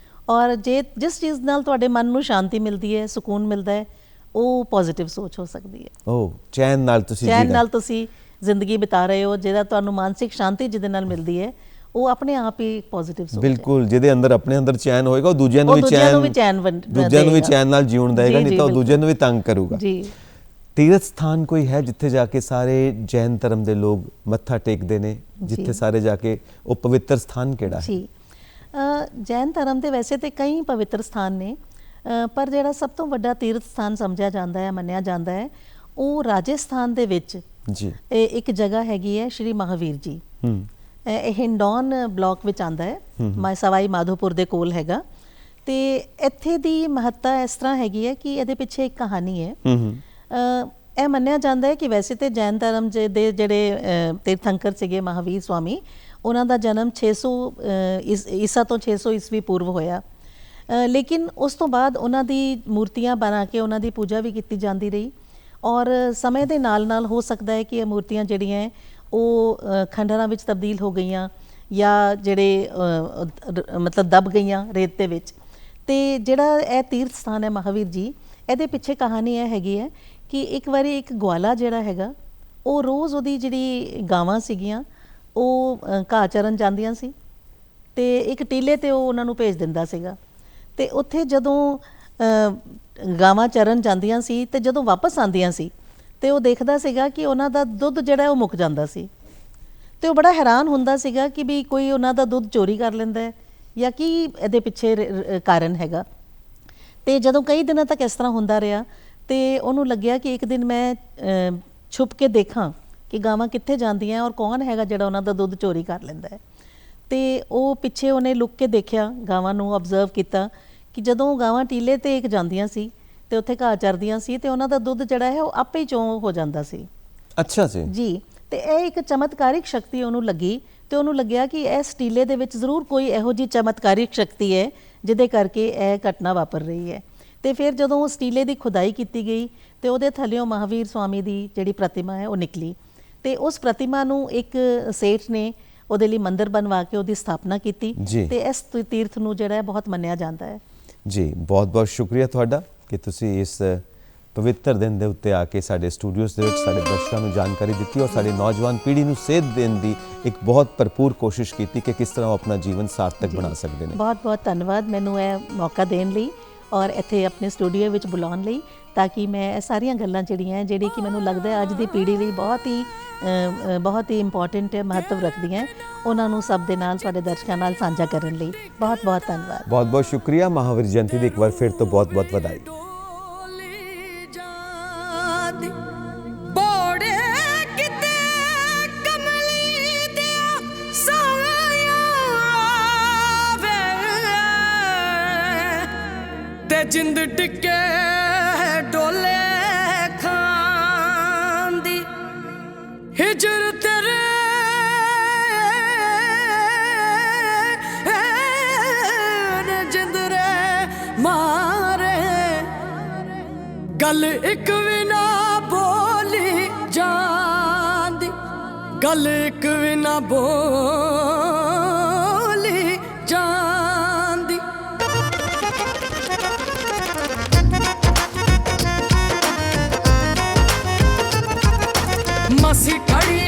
ਔਰ ਜਿਸ ਚੀਜ਼ ਨਾਲ ਤੁਹਾਡੇ ਮਨ ਨੂੰ ਸ਼ਾਂਤੀ ਮਿਲਦੀ ਹੈ, ਸਕੂਨ ਮਿਲਦਾ ਹੈ, ਉਹ ਪੋਜ਼ਿਟਿਵ ਸੋਚ ਹੋ ਸਕਦੀ ਹੈ। ਚੈਨ ਨਾਲ ਤੁਸੀਂ ਜ਼ਿੰਦਗੀ ਬਿਤਾ ਰਹੇ ਹੋ, ਜਿਹੜਾ ਤੁਹਾਨੂੰ ਮਾਨਸਿਕ ਸ਼ਾਂਤੀ ਜਿਹਦੇ ਨਾਲ ਮਿਲਦੀ ਹੈ ਉਹ ਆਪਣੇ ਆਪ ਹੀ ਪੋਜ਼ਿਟਿਵ ਸੋਚ ਹੈ। ਬਿਲਕੁਲ, ਜਿਹਦੇ ਅੰਦਰ ਆਪਣੇ ਅੰਦਰ ਚੈਨ ਹੋਏਗਾ ਉਹ ਦੂਜਿਆਂ ਨੂੰ ਵੀ ਚੈਨ ਨਾਲ ਜੀਉਣ ਦੇਗਾ, ਨਹੀਂ ਤਾਂ ਉਹ ਦੂਜਿਆਂ ਨੂੰ ਵੀ ਤੰਗ ਕਰੂਗਾ। ਤੀਰਥ ਸਥਾਨ ਕੋਈ ਹੈ ਜਿੱਥੇ ਜਾ ਕੇ ਸਾਰੇ ਜੈਨ ਧਰਮ ਦੇ ਲੋਕ ਮੱਥਾ ਟੇਕਦੇ ਨੇ, ਜਿੱਥੇ ਸਾਰੇ ਜਾ ਕੇ ਉਹ ਪਵਿੱਤਰ ਸਥਾਨ ਕਿਹੜਾ ਹੈ? ਜੈਨ ਧਰਮ ਦੇ ਵੈਸੇ ਤੇ ਕਈ ਪਵਿੱਤਰ ਸਥਾਨ ਨੇ, ਪਰ ਜਿਹੜਾ ਸਭ ਤੋਂ ਵੱਡਾ ਤੀਰਥ ਸਥਾਨ ਸਮਝਿਆ ਜਾਂਦਾ ਹੈ, ਮੰਨਿਆ ਜਾਂਦਾ ਹੈ, ਉਹ ਰਾਜਸਥਾਨ ਦੇ ਵਿੱਚ ਇੱਕ ਜਗ੍ਹਾ ਹੈਗੀ ਹੈ ਸ਼੍ਰੀ ਮਹਾਵੀਰ ਜੀ। ਇਹ ਹਿੰਡੌਨ ਬਲਾਕ ਵਿੱਚ ਆਉਂਦਾ ਹੈ, ਸਵਾਈ ਮਾਧੋਪੁਰ ਦੇ ਕੋਲ ਹੈਗਾ। ਤੇ ਇੱਥੇ ਦੀ ਮਹੱਤਤਾ ਇਸ ਤਰ੍ਹਾਂ ਹੈਗੀ ਹੈ ਕਿ ਇਹਦੇ ਪਿੱਛੇ ਇੱਕ ਕਹਾਣੀ ਹੈ। ਇਹ ਮੰਨਿਆ ਜਾਂਦਾ ਹੈ ਕਿ ਵੈਸੇ ਤੇ ਜੈਨ ਧਰਮ ਦੇ ਜਿਹੜੇ ਤੀਰਥੰਕਰ ਸੀਗੇ ਮਹਾਵੀਰ ਸਵਾਮੀ, ਉਹਨਾਂ ਦਾ ਜਨਮ 600 ਈਸਾ ਤੋਂ 600 ਈਸਵੀ ਪੂਰਵ ਹੋਇਆ, ਲੇਕਿਨ ਉਸ ਤੋਂ ਬਾਅਦ ਉਹਨਾਂ ਦੀ ਮੂਰਤੀਆਂ ਬਣਾ ਕੇ ਉਹਨਾਂ ਦੀ ਪੂਜਾ ਵੀ ਕੀਤੀ ਜਾਂਦੀ ਰਹੀ ਔਰ ਸਮੇਂ ਦੇ ਨਾਲ ਨਾਲ ਹੋ ਸਕਦਾ ਹੈ ਕਿ ਇਹ ਮੂਰਤੀਆਂ ਜਿਹੜੀਆਂ ਹੈ ਉਹ ਖੰਡਰਾਂ ਵਿੱਚ ਤਬਦੀਲ ਹੋ ਗਈਆਂ ਜਾਂ ਜਿਹੜੇ ਮਤਲਬ ਦਬ ਗਈਆਂ ਰੇਤ ਦੇ ਵਿੱਚ। ਤੇ ਜਿਹੜਾ ਇਹ ਤੀਰਥ ਸਥਾਨ ਹੈ ਮਹਾਵੀਰ ਜੀ, ਇਹਦੇ ਪਿੱਛੇ ਕਹਾਣੀ ਇਹ ਹੈਗੀ ਹੈ ਕਿ ਇੱਕ ਵਾਰੀ ਇੱਕ ਗਵਾਲਾ ਜਿਹੜਾ ਹੈਗਾ ਉਹ ਰੋਜ਼ ਉਹਦੀ ਜਿਹੜੀ ਗਾਵਾਂ ਸੀਗੀਆਂ ਉਹ ਘਾਹ ਚਰਨ ਜਾਂਦੀਆਂ ਸੀ ਤੇ ਇੱਕ ਟੀਲੇ ਤੇ ਉਹ ਉਹਨਾਂ ਨੂੰ ਭੇਜ ਦਿੰਦਾ ਸੀਗਾ। ਤੇ ਉੱਥੇ ਜਦੋਂ ਗਾਵਾਂ ਚਰਨ ਜਾਂਦੀਆਂ ਸੀ ਤੇ ਜਦੋਂ ਵਾਪਸ ਆਉਂਦੀਆਂ ਸੀ ਤੇ ਉਹ ਦੇਖਦਾ ਸੀਗਾ ਕਿ ਉਹਨਾਂ ਦਾ ਦੁੱਧ ਜਿਹੜਾ ਉਹ ਮੁੱਕ ਜਾਂਦਾ ਸੀ, ਤੇ ਉਹ ਬੜਾ ਹੈਰਾਨ ਹੁੰਦਾ ਸੀਗਾ ਕਿ ਵੀ ਕੋਈ ਉਹਨਾਂ ਦਾ ਦੁੱਧ ਚੋਰੀ ਕਰ ਲੈਂਦਾ ਹੈ ਜਾਂ ਕੀ ਇਹਦੇ ਪਿੱਛੇ ਕਾਰਨ ਹੈਗਾ। ਤੇ ਜਦੋਂ ਕਈ ਦਿਨਾਂ ਤੱਕ ਇਸ ਤਰ੍ਹਾਂ ਹੁੰਦਾ ਰਿਹਾ ਤੇ ਉਹਨੂੰ ਲੱਗਿਆ ਕਿ ਇੱਕ ਦਿਨ ਮੈਂ ਛੁਪ ਕੇ ਦੇਖਾਂ ਕਿ ਗਾਵਾਂ ਕਿੱਥੇ ਜਾਂਦੀਆਂ ਔਰ ਕੌਣ ਹੈਗਾ ਜਿਹੜਾ ਉਹਨਾਂ ਦਾ ਦੁੱਧ ਚੋਰੀ ਕਰ ਲੈਂਦਾ ਹੈ। ਤੇ ਉਹ ਪਿੱਛੇ ਉਹਨੇ ਲੁੱਕ ਕੇ ਦੇਖਿਆ, ਗਾਵਾਂ ਨੂੰ ਆਬਜ਼ਰਵ ਕੀਤਾ ਕਿ ਜਦੋਂ ਗਾਵਾਂ ਟੀਲੇ ਤੇ ਇੱਕ ਜਾਂਦੀਆਂ ਸੀ ਤੇ ਉੱਥੇ ਘਾਹ ਚਰਦੀਆਂ ਸੀ ਤੇ ਉਹਨਾਂ ਦਾ ਦੁੱਧ ਜਿਹੜਾ ਹੈ ਉਹ ਆਪੇ ਹੀ ਚੋਂ ਹੋ ਜਾਂਦਾ ਸੀ। ਅੱਛਾ ਜੀ। ਤੇ ਇਹ ਇੱਕ ਚਮਤਕਾਰਿਕ ਸ਼ਕਤੀ ਉਹਨੂੰ ਲੱਗੀ ਤੇ ਉਹਨੂੰ ਲੱਗਿਆ ਕਿ ਇਸ ਟੀਲੇ ਦੇ ਵਿੱਚ ਜ਼ਰੂਰ ਕੋਈ ਇਹੋ ਜਿਹੀ ਚਮਤਕਾਰਿਕ ਸ਼ਕਤੀ ਹੈ ਜਿਹਦੇ ਕਰਕੇ ਇਹ ਘਟਨਾ ਵਾਪਰ ਰਹੀ ਹੈ। ਤੇ ਫਿਰ ਜਦੋਂ ਉਸ ਟੀਲੇ ਦੀ ਖੁਦਾਈ ਕੀਤੀ ਗਈ ਤੇ ਉਹਦੇ ਥੱਲਿਓਂ ਮਹਾਵੀਰ ਸਵਾਮੀ ਦੀ ਜਿਹੜੀ ਪ੍ਰਤਿਮਾ ਹੈ ਉਹ ਨਿਕਲੀ ਤੇ ਉਸ ਪ੍ਰਤਿਮਾ ਨੂੰ ਇੱਕ ਸੇਠ ਨੇ ਉਹਦੇ ਲਈ ਮੰਦਿਰ ਬਣਵਾ ਕੇ ਉਹਦੀ ਸਥਾਪਨਾ ਕੀਤੀ ਤੇ ਇਸ ਤੀਰਥ ਨੂੰ ਜਿਹੜਾ ਹੈ ਬਹੁਤ ਮੰਨਿਆ ਜਾਂਦਾ ਹੈ। ਜੀ, ਬਹੁਤ ਬਹੁਤ ਸ਼ੁਕਰੀਆ ਤੁਹਾਡਾ ਕਿ ਤੁਸੀਂ ਇਸ ਪਵਿੱਤਰ ਦਿਨ ਦੇ ਉੱਤੇ ਆ ਕੇ ਸਾਡੇ ਸਟੂਡੀਓਜ਼ ਦੇ ਵਿੱਚ ਸਾਡੇ ਦਰਸ਼ਕਾਂ ਨੂੰ ਜਾਣਕਾਰੀ ਦਿੱਤੀ ਔਰ ਸਾਡੇ ਨੌਜਵਾਨ ਪੀੜ੍ਹੀ ਨੂੰ ਸੇਧ ਦੇਣ ਦੀ ਇੱਕ ਬਹੁਤ ਭਰਪੂਰ ਕੋਸ਼ਿਸ਼ ਕੀਤੀ ਕਿ ਕਿਸ ਤਰ੍ਹਾਂ ਉਹ ਆਪਣਾ ਜੀਵਨ ਸਾਰਥਕ ਬਣਾ ਸਕਦੇ ਨੇ। ਬਹੁਤ ਬਹੁਤ ਧੰਨਵਾਦ ਮੈਨੂੰ ਇਹ ਮੌਕਾ ਦੇਣ ਲਈ ਔਰ ਇੱਥੇ ਆਪਣੇ ਸਟੂਡੀਓ ਵਿੱਚ ਬੁਲਾਉਣ ਲਈ, ਤਾਂ ਕਿ ਮੈਂ ਇਹ ਸਾਰੀਆਂ ਗੱਲਾਂ ਜਿਹੜੀ ਕਿ ਮੈਨੂੰ ਲੱਗਦਾ ਹੈ ਅੱਜ ਦੀ ਪੀੜ੍ਹੀ ਲਈ ਬਹੁਤ ਹੀ ਇੰਪੋਰਟੈਂਟ ਹੈ, ਮਹੱਤਵ ਰੱਖਦੀਆਂ, ਉਹਨਾਂ ਨੂੰ ਸਭ ਦੇ ਨਾਲ, ਤੁਹਾਡੇ ਦਰਸ਼ਕਾਂ ਨਾਲ ਸਾਂਝਾ ਕਰਨ ਲਈ ਬਹੁਤ ਬਹੁਤ ਧੰਨਵਾਦ। ਬਹੁਤ ਬਹੁਤ ਸ਼ੁਕਰੀਆ। ਮਹਾਵੀਰ ਜਯੰਤੀ ਦੀ ਇੱਕ ਵਾਰ ਫਿਰ ਤੋਂ ਬਹੁਤ ਬਹੁਤ ਵਧਾਈ। ਤੇ ਜਿੰਦ ਟਿੱਕੇ ਡੋਲੇ ਖਾਨ ਦੀ ਹਿਜਰ ਤੇਰੇ ਨੇ ਜਿੰਦਰੇ ਮਾਰੇ ਗੱਲ ਇੱਕ ਵੀ ਨਾ ਬੋਲੀ ਜਾਂਦੀ, ਗੱਲ ਇੱਕ ਵੀ ਨਾ ਬੋਲੀ ਜਾਂਦੀ। ਮਸੀਂ ਖੜੀ